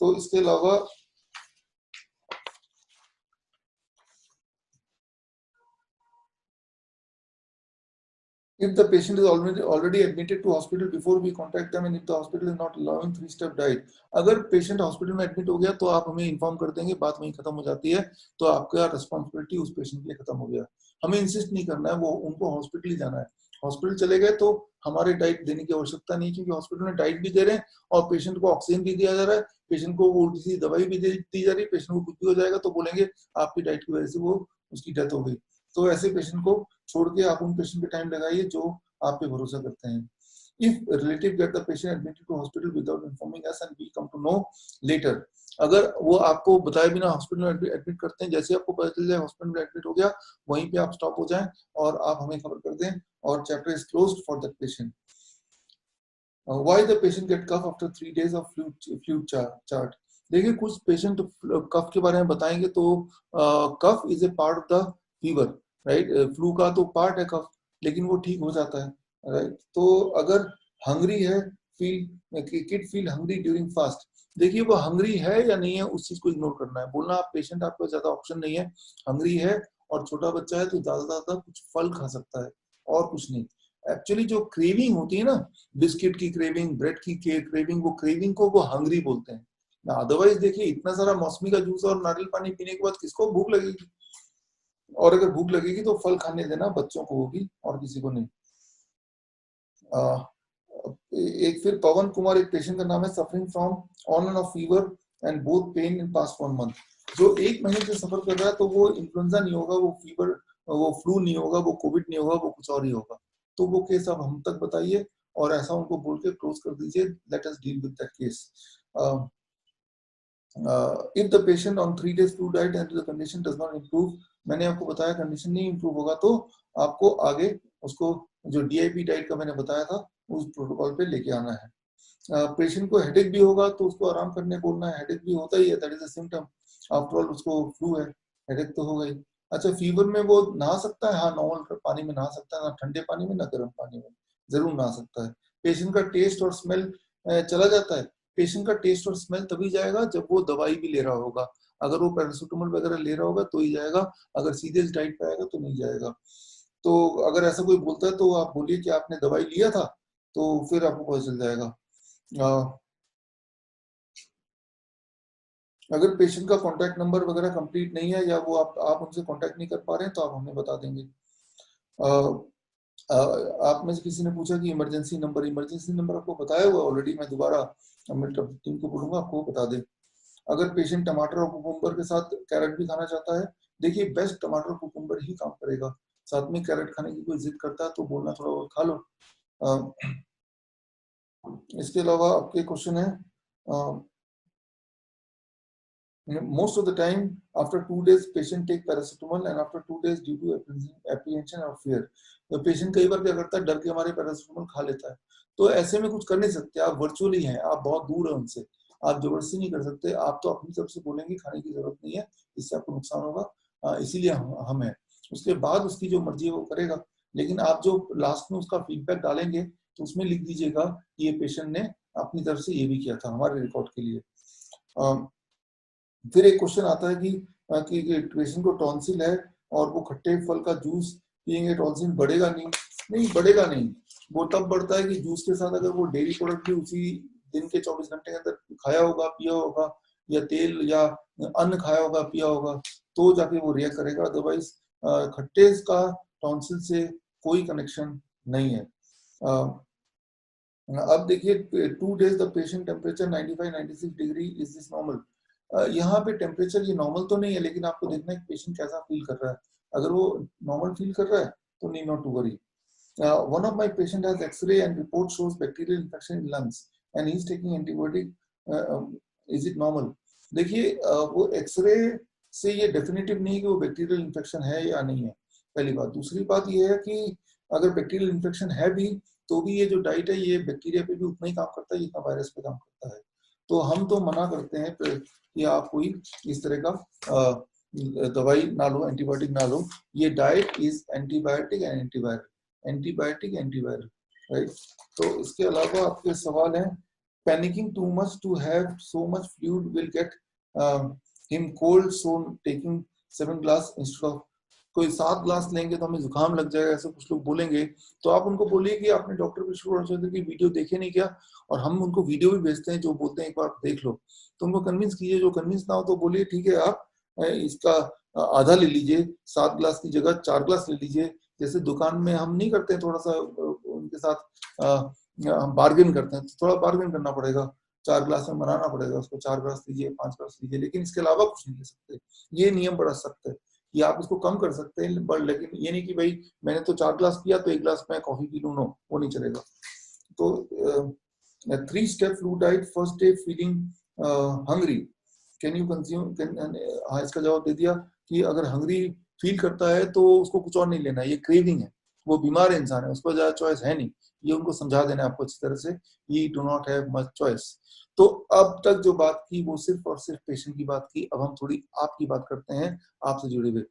तो इसके अलावा if the patient is already admitted to hospital, before we contact them, and if the hospital is not allowing 3-step diet, अगर पेशेंट हॉस्पिटल में admit हो गया तो आप हमें इन्फॉर्म कर देंगे, बात वहीं खत्म हो जाती है। तो आपका रिस्पॉन्सिबिलिटी उस पेशेंट के लिए खत्म हो गया। हमें इंसिस्ट नहीं करना है, वो उनको हॉस्पिटल ही जाना है। हॉस्पिटल चले गए तो हमारे डाइट देने की आवश्यकता नहीं, क्योंकि हॉस्पिटल में डाइट भी दे रहे हैं और पेशेंट को ऑक्सीजन भी दिया जा रहा है, पेशेंट को वो उल्टी सी दवाई भी दी जा रही है। पेशेंट को कुछ भी हो जाएगा तो बोलेंगे आपकी डाइट की वजह से वो उसकी डेथ हो गई। तो ऐसे पेशेंट को छोड़ के आप उन पेशेंट पे टाइम लगाइए जो आप पे भरोसा करते हैं। If relative get the patient admitted to hospital without informing us and we come to know later, अगर वो आपको बताए बिना हॉस्पिटल में एडमिट करते हैं, जैसे आपको पता चल जाए हॉस्पिटल में एडमिट हो गया, वहीं पे आप स्टॉप हो जाएं और आप हमें खबर कर दें, और chapter is closed for that patient. Why the patient get cough after 3 days of flu chart? देखिए, कुछ पेशेंट कफ के बारे में बताएंगे, तो cough is a part of the fever, right? Flu का तो पार्ट है कफ, लेकिन वो ठीक हो जाता है, राइट? तो अगर हंग्री है, kid feel hungry during fast, देखिए वो हंग्री है या नहीं है, उस चीज को इग्नोर करना है। बोलना आप पेशेंट, आपको ज्यादा ऑप्शन नहीं है, हंग्री है और छोटा बच्चा है तो ज्यादा ज्यादा कुछ फल खा सकता है और कुछ नहीं। एक्चुअली जो क्रेविंग होती है ना, बिस्किट की क्रेविंग, ब्रेड की क्रेविंग, वो क्रेविंग को वो हंग्री बोलते हैं। अदरवाइज देखिए, इतना सारा मौसमी का जूस और नारियल पानी पीने के बाद किसको भूख लगेगी? और अगर भूख लगेगी तो फल खाने देना, बच्चों को होगी और किसी को नहीं। एक फिर पवन कुमार, एक पेशेंट का नाम है, suffering from on end of fever and both pain in past 1 month. जो 1 महीने से सफर कर रहा है, तो वो इन्फ्लुएंजा नहीं होगा, वो फीवर, वो फ्लू नहीं होगा, वो कोविड नहीं होगा, वो कुछ और ही होगा। तो वो केस आप हम तक बताइए और ऐसा उनको बोल के क्लोज कर दीजिए, let us deal with that case. If the patient on 3 days flu diet and the condition does not improve, मैंने आपको बताया कंडीशन नहीं इंप्रूव होगा तो आपको आगे उसको जो DIP डाइट का मैंने बताया था उस प्रोटोकॉल पे लेके आना है। पेशेंट को हेडेक भी होगा तो उसको आराम करने बोलना है, हेडेक भी होता ही है, that is a symptom, after all उसको फ्लू है, हेडेक तो होगा ही। अच्छा, फीवर में वो नहा सकता है? हाँ, नॉर्मल पानी में नहा सकता है, ना ठंडे पानी में ना गर्म पानी में, जरूर नहा सकता है। पेशेंट का टेस्ट और स्मेल चला जाता है? पेशेंट का टेस्ट और स्मेल तभी जाएगा जब वो दवाई भी ले रहा होगा, अगर वो पैरासिटामोल वगैरह ले रहा होगा तो ही जाएगा, अगर सीधे डाइट पे आएगा तो नहीं जाएगा। तो अगर ऐसा कोई बोलता है तो आप बोलिए कि आपने दवाई लिया था, तो फिर आपको पता चल जाएगा। अगर पेशेंट का कॉन्टैक्ट नंबर वगैरह कंप्लीट नहीं है या वो आप उनसे कॉन्टैक्ट नहीं कर पा रहे हैं तो आप हमें बता देंगे। आप में से किसी ने पूछा कि इमरजेंसी नंबर आपको बताया हुआ ऑलरेडी, मैं दोबारा टीम को बोलूंगा आपको बता दे। अगर पेशेंट टमाटर और कुकुम्बर के साथ कैरेट भी खाना चाहता है, देखिए बेस्ट टमाटर कुकुम्बर ही काम करेगा, साथ में कैरेट खाने की कोई जिद करता है तो बोलना थोड़ा बहुत खा लो। इसके अलावा आपके क्वेश्चन है, most of the time after 2 days patient take paracetamol and after 2 days due to apprehension or fear, तो पेशेंट कई बार क्या करता है, डर के हमारे पैरासिटामोल खा लेता है। तो ऐसे में कुछ कर नहीं सकते, आप वर्चुअली हैं, आप बहुत दूर हैं उनसे, आप जबरदस्ती नहीं कर सकते, आप तो अपनी तरफ से बोलेंगे खाने की जरूरत नहीं है, इससे आपको नुकसान होगा, इसीलिए हम हैं। उसके बाद उसकी जो मर्जी है वो करेगा, लेकिन आप जो लास्ट में उसका फीडबैक डालेंगे तो उसमें लिख दीजिएगा कि ये पेशेंट ने अपनी तरफ से ये भी किया था हमारे रिकॉर्ड के लिए। फिर एक क्वेश्चन आता है कि पेशेंट को टॉन्सिल है और वो खट्टे फल का जूस पियेंगे, टॉन्सिल बढ़ेगा? नहीं बढ़ेगा नहीं, वो तब बढ़ता है कि जूस के साथ अगर वो डेयरी प्रोडक्ट भी उसी दिन के 24 घंटे के अंदर खाया होगा, पिया होगा, या तेल या अन्न खाया होगा, पिया होगा, तो जाके वो रिएक्ट करेगा, अदरवाइज खट्टे का टॉन्सिल से कोई कनेक्शन नहीं है। अब देखिए 2 days the patient temperature 95-96 degree, is this normal? यहाँ पे टेम्परेचर ये नॉर्मल तो नहीं है, लेकिन आपको देखना है कि पेशेंट कैसा फील कर रहा है। अगर वो नॉर्मल फील कर रहा है तो need not to worry. One of my patient has X-ray and report shows bacterial infection in lungs and he is taking antibiotic. Is it normal? देखिए वो एक्सरे से ये डेफिनेटिव नहीं है कि वो बैक्टीरियल इन्फेक्शन है या नहीं है, पहली बात। दूसरी बात ये है कि अगर बैक्टीरियल इन्फेक्शन है भी तो भी ये जो डाइट है ये बैक्टीरिया पे भी उतना ही काम करता है जितना वायरस पे काम करता है। तो हम तो मना करते हैं कि आप कोई इस तरह का दवाई ना लो, एंटीबायोटिक ना लो। ये diet is antibiotic and antiviral, right. तो इसके अलावा आपके सवाल हैं, panicking too much to have so much fluid will get him cold, so taking 7 glass instead of, कोई 7 ग्लास लेंगे तो हमें जुकाम लग जाएगा, ऐसे कुछ लोग बोलेंगे। तो आप उनको बोलिए कि आपने डॉक्टर विष्णु चौधरी की वीडियो देखे नहीं क्या, और हम उनको वीडियो भी भेजते हैं जो बोलते हैं एक बार देख लो। तो उनको कन्विंस कीजिए, जो कन्विंस ना हो तो बोलिए ठीक है आप इसका आधा ले लीजिए, 7 ग्लास की जगह 4 ग्लास ले लीजिए। जैसे दुकान में हम नहीं करते हैं, थोड़ा सा उनके साथ हम बार्गेन करते हैं, तो थोड़ा बार्गेन करना पड़ेगा, 4 ग्लास में बनाना पड़ेगा उसको, 4 ग्लास लीजिए, 5 ग्लास लीजिए, लेकिन इसके अलावा कुछ नहीं ले सकते। ये नियम बड़ा सख्त है कि आप इसको कम कर सकते हैं, बट लेकिन ये नहीं कि भाई मैंने तो 4 ग्लास पिया तो 1 ग्लास मैं कॉफी पी लूं, नो, वो नहीं चलेगा। तो 3 step flu diet, first day feeling hungry, can you consume, हाँ इसका जवाब दे दिया कि अगर हंग्री फील करता है तो उसको कुछ और नहीं लेना है, ये क्रेविंग है, वो बीमार इंसान है, उसको ज्यादा चॉइस है नहीं, ये उनको समझा देना आपको अच्छी तरह से, ही do not have much choice. तो अब तक जो बात की वो सिर्फ और सिर्फ पेशेंट की बात की, अब हम थोड़ी आपकी बात करते हैं, आपसे जुड़े हुए।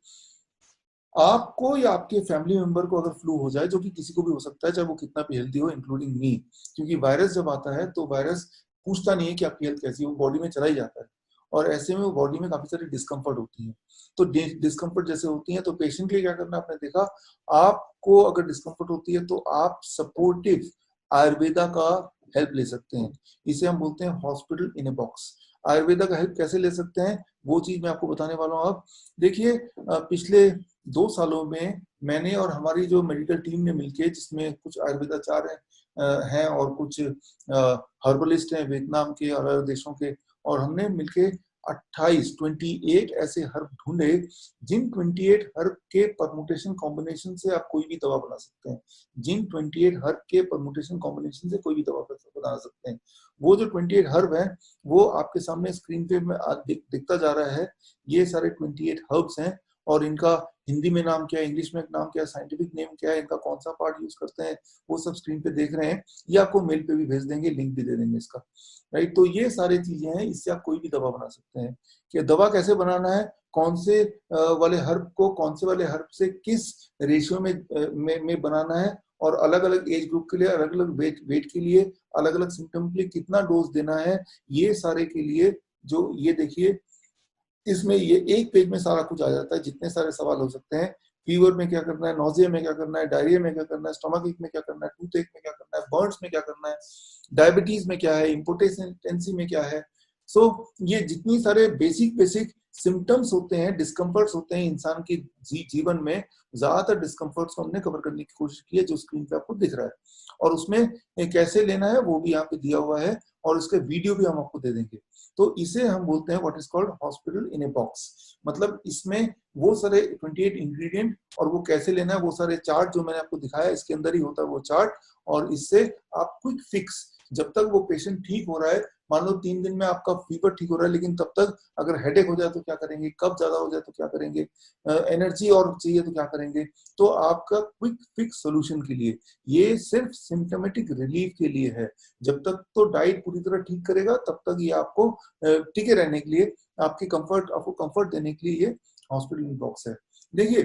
आपको या आपके फैमिली मेंबर को अगर फ्लू हो जाए, जो कि किसी को भी हो सकता है चाहे वो कितना भी हेल्दी हो, इंक्लूडिंग मी, क्योंकि वायरस जब आता है तो वायरस पूछता नहीं है कि आपकी हेल्थ कैसी है, वो बॉडी में चला ही जाता है, और ऐसे में वो बॉडी में काफी सारी डिस्कम्फर्ट होती है। तो डिस्कम्फर्ट जैसे होती है तो पेशेंट के लिए क्या करना, आपने देखा, आपको अगर डिस्कम्फर्ट होती है तो आप सपोर्टिव आयुर्वेदा का हेल्प ले सकते हैं, इसे हम बोलते हैं hospital in a box. Ayurveda का हेल्प कैसे ले सकते हैं वो चीज मैं आपको बताने वाला हूँ। अब देखिए पिछले 2 सालों में मैंने और हमारी जो मेडिकल टीम ने मिलके, जिसमें कुछ आयुर्वेदाचार्य हैं और कुछ हर्बलिस्ट हैं वियतनाम के और अलग देशों के, और हमने मिलके 28 ऐसे हर्ब ढूंढे जिन 28 हर्ब के परमुटेशन कॉम्बिनेशन से आप कोई भी दवा बना सकते हैं। जिन 28 हर्ब के परमुटेशन कॉम्बिनेशन से कोई भी दवा बना सकते हैं। वो जो 28 हर्ब है वो आपके सामने स्क्रीन पे में दिखता जा रहा है। ये सारे 28 हर्ब्स हैं और इनका हिंदी में नाम क्या है, इंग्लिश में नाम क्या है, साइंटिफिक नेम क्या है, इनका कौन सा पार्ट यूज करते हैं, वो सब स्क्रीन पे देख रहे हैं। ये आपको मेल पे भी भेज देंगे, लिंक भी दे देंगे इसका, राइट। तो ये सारी चीजें हैं, इससे आप कोई भी दवा बना सकते हैं। कि दवा कैसे बनाना है, कौन से वाले हर्ब को कौन से वाले हर्ब से किस रेशियो में बनाना है, और अलग अलग एज ग्रुप के लिए, अलग अलग वेट के लिए, अलग अलग सिम्टम के लिए कितना डोज देना है, ये सारे के लिए जो ये देखिए इसमें ये एक पेज में सारा कुछ आ जाता है। जितने सारे सवाल हो सकते हैं, फीवर में क्या करना है, नोजिया में क्या करना है, डायरिया में क्या करना है, स्टमक एक में क्या करना है, टूथ एक में क्या करना है, बर्न्स में क्या करना है, डायबिटीज में क्या है, इम्पोर्टेंसी में क्या है। सो ये जितनी सारे बेसिक सिम्टम्स होते हैं, डिस्कम्फर्ट्स होते हैं इंसान के जीवन में, ज्यादातर डिस्कम्फर्ट्स को हमने कवर करने की कोशिश की है, जो स्क्रीन पे आपको दिख रहा है। और उसमें कैसे लेना है वो भी यहाँ पे दिया हुआ है, और उसके वीडियो भी हम आपको दे देंगे। तो इसे हम बोलते हैं what is called hospital in a box. मतलब इसमें वो सारे 28 इंग्रेडिएंट और वो कैसे लेना है, वो सारे चार्ट जो मैंने आपको दिखाया इसके अंदर ही होता है वो चार्ट। और इससे आप क्विक फिक्स, जब तक वो पेशेंट ठीक हो रहा है, मान लो 3 दिन में आपका फीवर ठीक हो रहा है, लेकिन तब तक अगर हेडेक हो जाए तो क्या करेंगे, कब ज्यादा हो जाए तो क्या करेंगे, एनर्जी और चाहिए तो क्या करेंगे, तो आपका क्विक फिक्स सोल्यूशन के लिए ये सिर्फ सिम्टोमेटिक रिलीफ के लिए है। जब तक तो डाइट पूरी तरह ठीक करेगा तब तक ये आपको टिके रहने के लिए, आपको कंफर्ट देने के लिए ये हॉस्पिटल बॉक्स है। देखिए,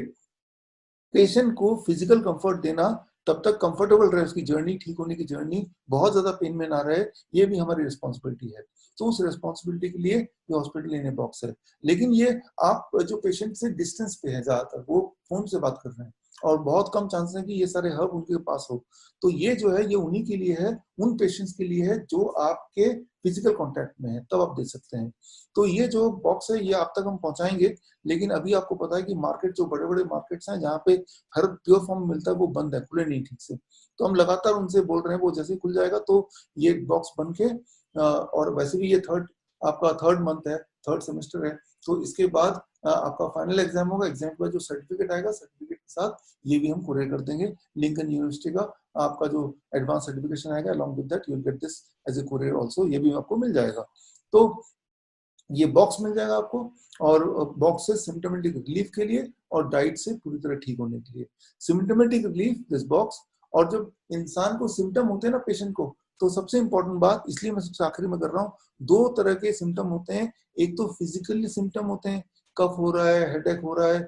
पेशेंट को फिजिकल कंफर्ट देना, तब तक कंफर्टेबल रहे, उसकी जर्नी ठीक होने की जर्नी, बहुत ज्यादा पेन में ना रहे, ये भी हमारी रिस्पॉन्सिबिलिटी है। तो उस रिस्पॉन्सिबिलिटी के लिए ये हॉस्पिटल इन ए बॉक्स है। लेकिन ये आप जो पेशेंट से डिस्टेंस पे है, ज्यादातर वो फोन से बात कर रहे हैं और बहुत कम चांस है कि ये सारे हब उनके पास हो। तो ये जो है ये उन्हीं के लिए है, उन पेशेंट्स के लिए है जो आपके फिजिकल कांटेक्ट में है, तब आप दे सकते हैं। तो ये जो बॉक्स है ये आप तक हम पहुंचाएंगे। लेकिन अभी आपको पता है कि मार्केट, जो बड़े बड़े मार्केट्स हैं जहाँ पे हर प्योर फॉर्म मिलता है, वो बंद है, खुले नहीं ठीक से। तो हम लगातार उनसे बोल रहे हैं, वो जैसे ही खुल जाएगा तो ये बॉक्स बन के, और वैसे भी ये आपका थर्ड मंथ है, थर्ड सेमेस्टर है, तो इसके बाद आपका फाइनल एग्जाम होगा। एग्जाम के बाद जो सर्टिफिकेट आएगा, सर्टिफिकेट के साथ ये भी हम कुरियर कर देंगे। लिंकन यूनिवर्सिटी का आपका जो एडवांस सर्टिफिकेशन आएगा, along with that you will get this as a courier also, ये भी आपको मिल जाएगा। तो ये बॉक्स मिल जाएगा आपको, और बॉक्स से सिम्टोमेटिक रिलीफ के लिए और डाइट से पूरी तरह ठीक होने के लिए। Symptomatic relief this box. और जब इंसान को सिम्टम होते हैं ना पेशेंट को, तो सबसे इंपॉर्टेंट बात, इसलिए मैं सबसे आखिरी में कर रहा हूँ, दो तरह के सिम्टम होते हैं। एक तो फिजिकली सिम्टम होते हैं, कफ हो रहा है, हेडेक हो रहा है,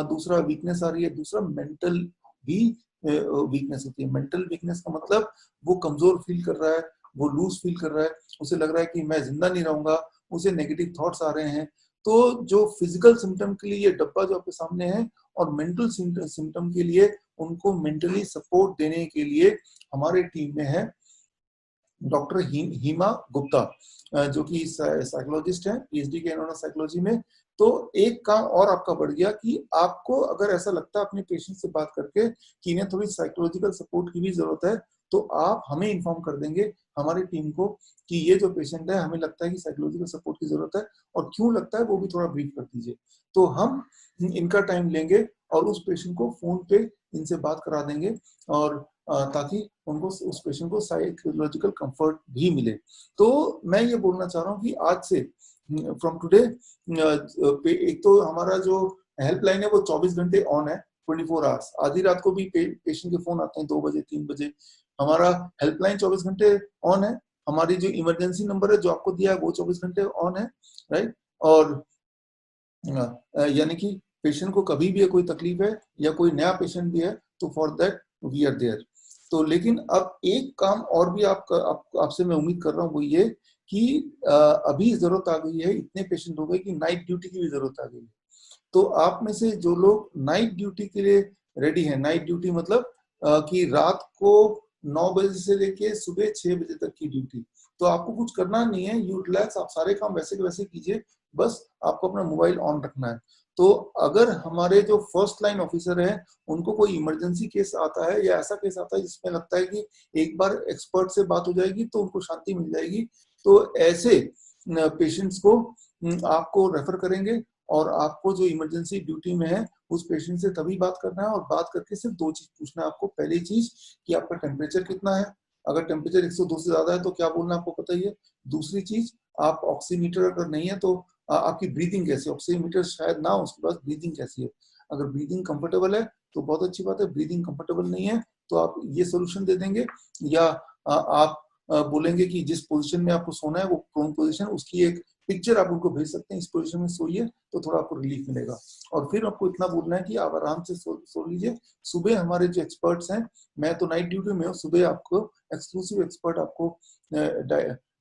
दूसरा वीकनेस आ रही है, दूसरा मेंटल भी वीकनेस होती है। मेंटल वीकनेस का मतलब वो कमजोर फील कर रहा है, वो लूज फील कर रहा है, उसे लग रहा है कि मैं जिंदा नहीं रहूंगा, उसे नेगेटिव थॉट्स आ रहे हैं। तो जो फिजिकल सिम्टम के लिए ये डब्बा जो आपके सामने है, और मेंटल सिम्टम के लिए उनको मेंटली सपोर्ट देने के लिए हमारे टीम में है डॉक्टर हिमा गुप्ता, जो कि साइकोलॉजिस्ट है, पीएचडी के इन्होंने साइकोलॉजी में। तो एक काम और आपका बढ़ गया कि आपको अगर ऐसा लगता है अपने पेशेंट से बात करके कि इन्हें थोड़ी साइकोलॉजिकल सपोर्ट की भी जरूरत है, तो आप हमें इन्फॉर्म कर देंगे, हमारी टीम को, कि ये जो पेशेंट है हमें लगता है कि साइकोलॉजिकल सपोर्ट की जरूरत है, और क्यों लगता है वो भी थोड़ा ब्रीफ कर दीजिए। तो हम इनका टाइम लेंगे और उस पेशेंट को फोन पे इनसे बात करा देंगे, और ताकि उनको, उस पेशेंट को साइकोलॉजिकल कंफर्ट भी मिले। तो मैं ये बोलना चाह रहा हूँ कि आज से, फ्रॉम टुडे, एक तो हमारा जो हेल्पलाइन है वो 24 घंटे ऑन है, 24 आवर्स। आधी रात को भी पेशेंट के फोन आते हैं, 2 बजे 3 बजे। हमारा हेल्पलाइन 24 घंटे ऑन है। हमारी जो इमरजेंसी नंबर है जो आपको दिया है वो 24 घंटे ऑन है, राइट। और यानी कि पेशेंट को कभी भी कोई तकलीफ है या कोई नया पेशेंट भी है, तो for that we are there. तो लेकिन अब एक काम और भी आपसे मैं उम्मीद कर रहा हूँ, वो ये कि अभी जरूरत आ गई है, इतने पेशेंट हो गए कि नाइट ड्यूटी की भी जरूरत आ गई है। तो आप में से जो लोग नाइट ड्यूटी के लिए रेडी हैं, नाइट ड्यूटी मतलब कि रात को 9 बजे से लेके सुबह 6 बजे तक की ड्यूटी, तो आपको कुछ करना नहीं है, यू रिलैक्स, आप सारे काम वैसे के वैसे कीजिए, बस आपको अपना मोबाइल ऑन रखना है। तो अगर हमारे जो फर्स्ट लाइन ऑफिसर है, उनको कोई इमरजेंसी केस आता है या ऐसा केस आता है जिसमें लगता है कि एक बार एक्सपर्ट से बात हो जाएगी तो उनको शांति मिल जाएगी, तो ऐसे पेशेंट्स को आपको रेफर करेंगे और आपको जो इमरजेंसी ड्यूटी में है उस पेशेंट से तभी बात करना है, और बात करके सिर्फ 2 चीज पूछना है आपको। पहली चीज कि आपका टेम्परेचर कितना है, अगर टेम्परेचर 102 से ज्यादा है तो क्या बोलना है आपको पता ही है। दूसरी चीज, आप ऑक्सीमीटर अगर नहीं है तो आपकी ब्रीदिंग कैसी है, ऑक्सीमीटर शायद ना हो, उसके पास ब्रीदिंग कैसी है। अगर ब्रीदिंग कंफर्टेबल है तो बहुत अच्छी बात है, ब्रीदिंग कंफर्टेबल नहीं है तो आप ये सोल्यूशन दे देंगे, या आप बोलेंगे कि जिस पोजीशन में आपको सोना है वो प्रोन पोजीशन, उसकी एक पिक्चर आप उनको भेज सकते हैं, इस पोजीशन में सोइए तो थोड़ा आपको रिलीफ मिलेगा। और फिर आपको इतना बोलना है कि आप आराम से सो लीजिए। सुबह हमारे जो एक्सपर्ट्स हैं, मैं तो नाइट ड्यूटी में हूँ, सुबह आपको एक्सक्लूसिव एक्सपर्ट आपको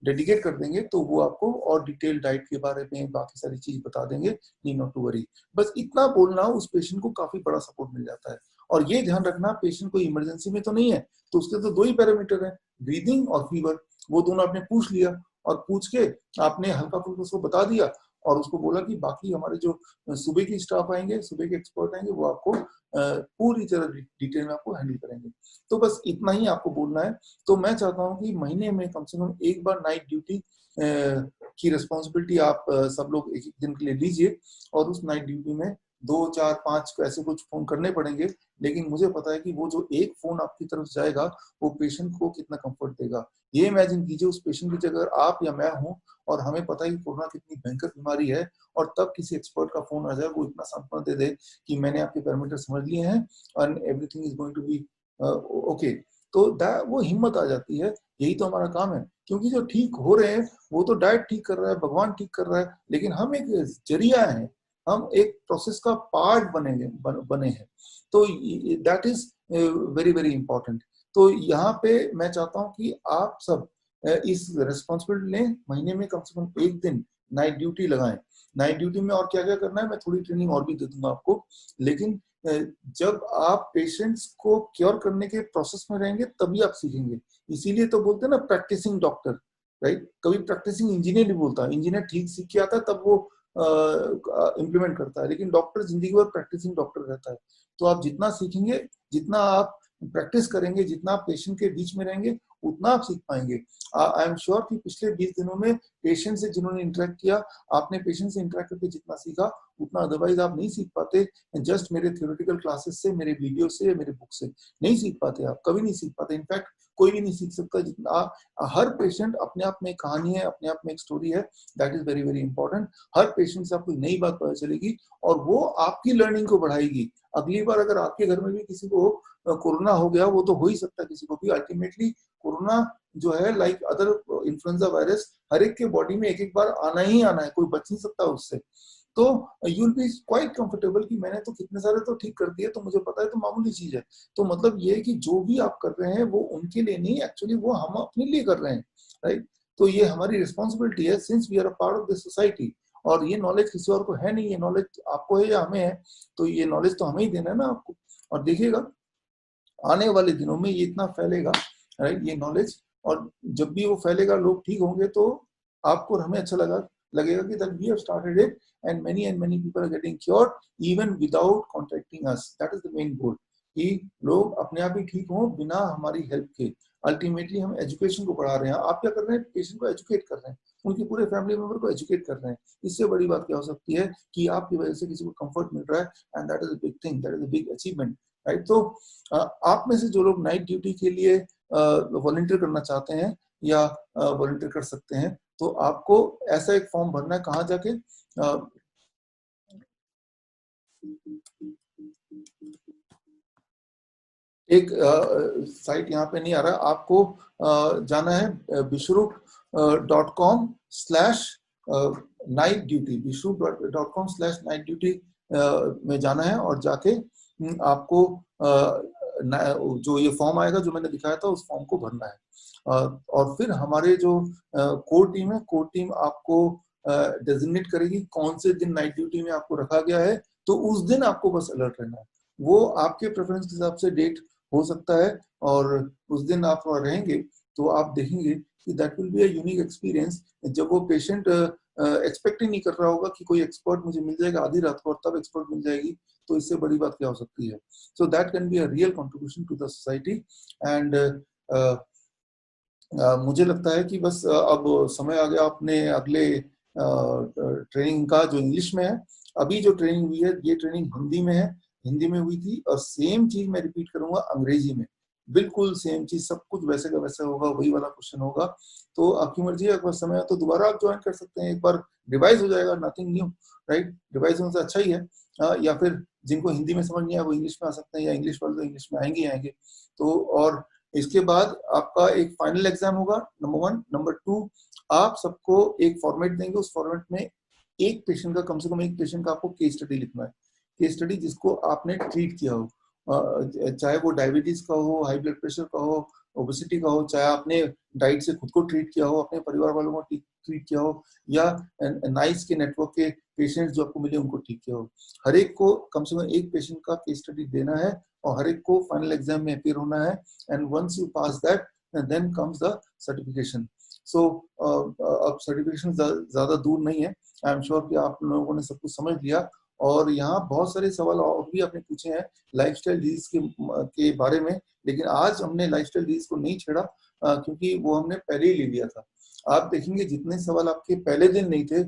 डेडिकेट कर देंगे, तो वो आपको और डिटेल डाइट के बारे में बाकी सारी चीज बता देंगे, नीड नॉट टू वरी। बस इतना बोलना उस पेशेंट को काफी बड़ा सपोर्ट मिल जाता है। और ये ध्यान रखना, पेशेंट को इमरजेंसी में तो नहीं है, तो उसके तो 2 ही पैरामीटर है, ब्रीदिंग और फीवर। वो दोनों आपने पूछ लिया, और पूछ के आपने हल्का फुल्का उसको बता दिया, और उसको बोला कि बाकी हमारे जो सुबह की स्टाफ आएंगे, सुबह के एक्सपर्ट आएंगे, वो आपको पूरी तरह डिटेल में आपको हैंडल करेंगे। तो बस इतना ही आपको बोलना है। तो मैं चाहता हूँ कि महीने में कम से कम एक बार नाइट ड्यूटी की रिस्पॉन्सिबिलिटी आप सब लोग एक एक दिन के लिए लीजिए, और उस नाइट ड्यूटी में 2, 4, 5 ऐसे कुछ फोन करने पड़ेंगे, लेकिन मुझे पता है कि वो जो एक फोन आपकी तरफ जाएगा वो पेशेंट को कितना कंफर्ट देगा। ये इमेजिन कीजिए, उस पेशेंट की जगह आप या मैं हूं, और हमें पता है कि कोरोना कितनी भयंकर बीमारी है, और तब किसी एक्सपर्ट का फोन आ जाए, वो इतना सांत्वना दे दे कि मैंने आपके पैरामीटर समझ लिए हैं and everything is going to be okay, तो वो हिम्मत आ जाती है। यही तो हमारा काम है, क्योंकि जो ठीक हो रहे हैं वो तो डाइट ठीक कर रहा है, भगवान ठीक कर रहा है, लेकिन हम एक जरिया है, हम एक प्रोसेस का पार्ट बने हैं। तो that is very very important. तो यहाँ पे मैं चाहता हूँ कि आप सब इस रेस्पॉन्सिबिलिटी लें, महीने में कम से कम एक दिन नाइट ड्यूटी लगाएं। नाइट ड्यूटी में और क्या क्या करना है मैं थोड़ी ट्रेनिंग और भी दे दूंगा आपको, लेकिन जब आप पेशेंट्स को क्योर करने के प्रोसेस में रहेंगे तभी आप सीखेंगे। इसीलिए तो बोलते हैं ना प्रैक्टिसिंग डॉक्टर, राइट। कभी प्रैक्टिसिंग इंजीनियर नहीं बोलता, इंजीनियर ठीक सीख के आता है तब वो इम्प्लीमेंट करता है, लेकिन डॉक्टर जिंदगी भर प्रैक्टिसिंग डॉक्टर रहता है। तो आप जितना सीखेंगे, जितना आप प्रैक्टिस करेंगे, जितना आप पेशेंट के बीच में रहेंगे, उतना आप सीख पाएंगे। आई एम श्योर कि पिछले 20 दिनों में पेशेंट से जिन्होंने इंटरेक्ट किया, आपने पेशेंट से इंटरेक्ट करके जितना सीखा उतना अदरवाइज आप नहीं सीख पाते, जस्ट मेरे थ्योरेटिकल क्लासेस से, मेरे वीडियो से, मेरे बुक से नहीं सीख पाते, आप कभी नहीं सीख पाते। इनफैक्ट कोई भी नहीं सीख सकता जितना हर पेशेंट अपने आप में एक कहानी है, अपने आप में एक स्टोरी है। That is very very important. Her patient से आपको नई बात पता चलेगी और वो आपकी लर्निंग को बढ़ाएगी। अगली बार अगर आपके घर में भी किसी को कोरोना हो गया, वो तो हो ही सकता है किसी को भी, अल्टीमेटली कोरोना जो है लाइक अदर इन्फ्लुएंजा वायरस, हर एक के बॉडी में एक एक बार आना ही आना है, कोई बच नहीं सकता उससे। तो you will be quite comfortable कि मैंने तो कितने सारे तो ठीक कर दिए, तो मुझे पता है तो मामूली चीज है। तो मतलब ये है कि जो भी आप कर रहे हैं वो उनके लिए नहीं, एक्चुअली वो हम अपने लिए कर रहे हैं, राइट। तो ये हमारी रिस्पॉन्सिबिलिटी है, since we are a part of this society. और ये नॉलेज किसी और को है नहीं, ये नॉलेज आपको है या हमें है, तो ये नॉलेज तो हमें ही देना है ना आपको। और देखिएगा आने वाले दिनों में ये इतना फैलेगा, राइट, ये नॉलेज, और जब भी वो फैलेगा लोग ठीक होंगे तो आपको और हमें अच्छा लगेगा कि that we have started it and many people are getting cured even without contacting us. That is the main goal, कि लोग अपने आप ही ठीक हों बिना हमारी हेल्प के। अल्टीमेटली हम एजुकेशन को बढ़ा रहे हैं। आप क्या कर रहे हैं, पेशेंट को एजुकेट कर रहे हैं, उनके पूरे फैमिली मेंबर को एजुकेट कर रहे हैं। इससे बड़ी बात क्या हो सकती है कि आपकी वजह से किसी को कंफर्ट मिल रहा है, and that is a big thing, that is a big achievement, right. तो आप में से जो लोग नाइट ड्यूटी के लिए वॉलंटियर करना चाहते हैं या वॉलंटियर कर सकते हैं, तो आपको ऐसा एक फॉर्म भरना है, कहाँ जाके एक साइट यहाँ पे नहीं आ रहा, आपको जाना है bishrup.com/night-duty, bishrup.com/night-duty में जाना है, और जाके आपको जो ये फॉर्म आएगा जो मैंने दिखाया था उस फॉर्म को भरना है। और फिर हमारे जो कोर टीम है, कोर टीम आपको डेजिग्नेट करेगी कौन से दिन नाइट ड्यूटी में आपको रखा गया है, तो उस दिन आपको बस अलर्ट रहना है। वो आपके प्रेफरेंस के हिसाब से डेट हो सकता है, और उस दिन आप रहेंगे तो आप देखेंगे कि that will be a unique experience. जब वो पेशेंट एक्सपेक्ट ही नहीं कर रहा होगा कि कोई एक्सपर्ट मुझे मिल जाएगा आधी रात को और तब एक्सपर्ट मिल जाएगी, तो इससे बड़ी बात क्या हो सकती है। So that can be a real contribution to the society. And मुझे लगता है कि बस अब समय आ गया अपने अगले ट्रेनिंग का जो इंग्लिश में है। अभी जो ट्रेनिंग हुई है ये ट्रेनिंग हिंदी में है, हिंदी में हुई थी, और सेम चीज मैं रिपीट करूंगा अंग्रेजी में, बिल्कुल सेम चीज, सब कुछ वैसे का वैसा होगा, वही वाला क्वेश्चन होगा। तो आपकी मर्जी है, अगर समय है तो दोबारा आप ज्वाइन कर सकते हैं, एक बार रिवाइज हो जाएगा, नथिंग न्यू, राइट। रिवाइज होने से अच्छा ही है। या फिर जिनको हिंदी में समझ नहीं आया वो इंग्लिश में आ सकते हैं, या इंग्लिश वाले तो इंग्लिश में आएंगे ही आएंगे। तो और इसके बाद आपका एक फाइनल एग्जाम होगा, नंबर 1। नंबर 2, आप सबको एक फॉर्मेट देंगे, उस फॉर्मेट में एक पेशेंट का, कम से कम एक पेशेंट का आपको केस स्टडी लिखना है। केस स्टडी जिसको आपने ट्रीट किया हो, चाहे वो डायबिटीज का हो, हाई ब्लड प्रेशर का हो, ओबेसिटी का हो, चाहे आपने डाइट से खुद को ट्रीट किया हो, अपने परिवार वालों को ट्रीट किया हो, या नाइस के नेटवर्क के पेशेंट्स जो आपको मिले उनको ठीक किया हो। हर एक को कम से कम एक पेशेंट का केस स्टडी देना है, और हर एक को फाइनल एग्जाम में अपीयर होना है। And once you pass that, then comes the certification. So अब सर्टिफिकेशन ज्यादा दूर नहीं है। आई एम श्योर कि आप लोगों ने सब कुछ समझ लिया। और यहाँ बहुत सारे सवाल और भी आपने पूछे हैं लाइफस्टाइल डिजीज के बारे में, लेकिन आज हमने लाइफस्टाइल डिजीज को नहीं छेड़ा, क्योंकि वो हमने पहले ही ले लिया था। आप देखेंगे जितने सवाल आपके पहले दिन नहीं थे,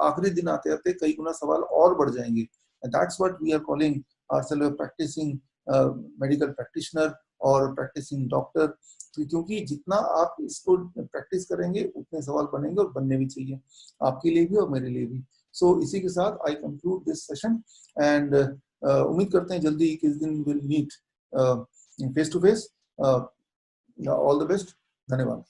आखिरी दिन आते आते कई गुना सवाल और बढ़ जाएंगे। That's what we are calling our practising medical practitioner और प्रैक्टिसिंग डॉक्टर। क्योंकि जितना आप इसको प्रैक्टिस करेंगे उतने सवाल बनेंगे, और बनने भी चाहिए, आपके लिए भी और मेरे लिए भी। सो इसी के साथ I conclude this session, and उम्मीद करते हैं जल्दी किस दिन will meet face to face. All the best, धन्यवाद।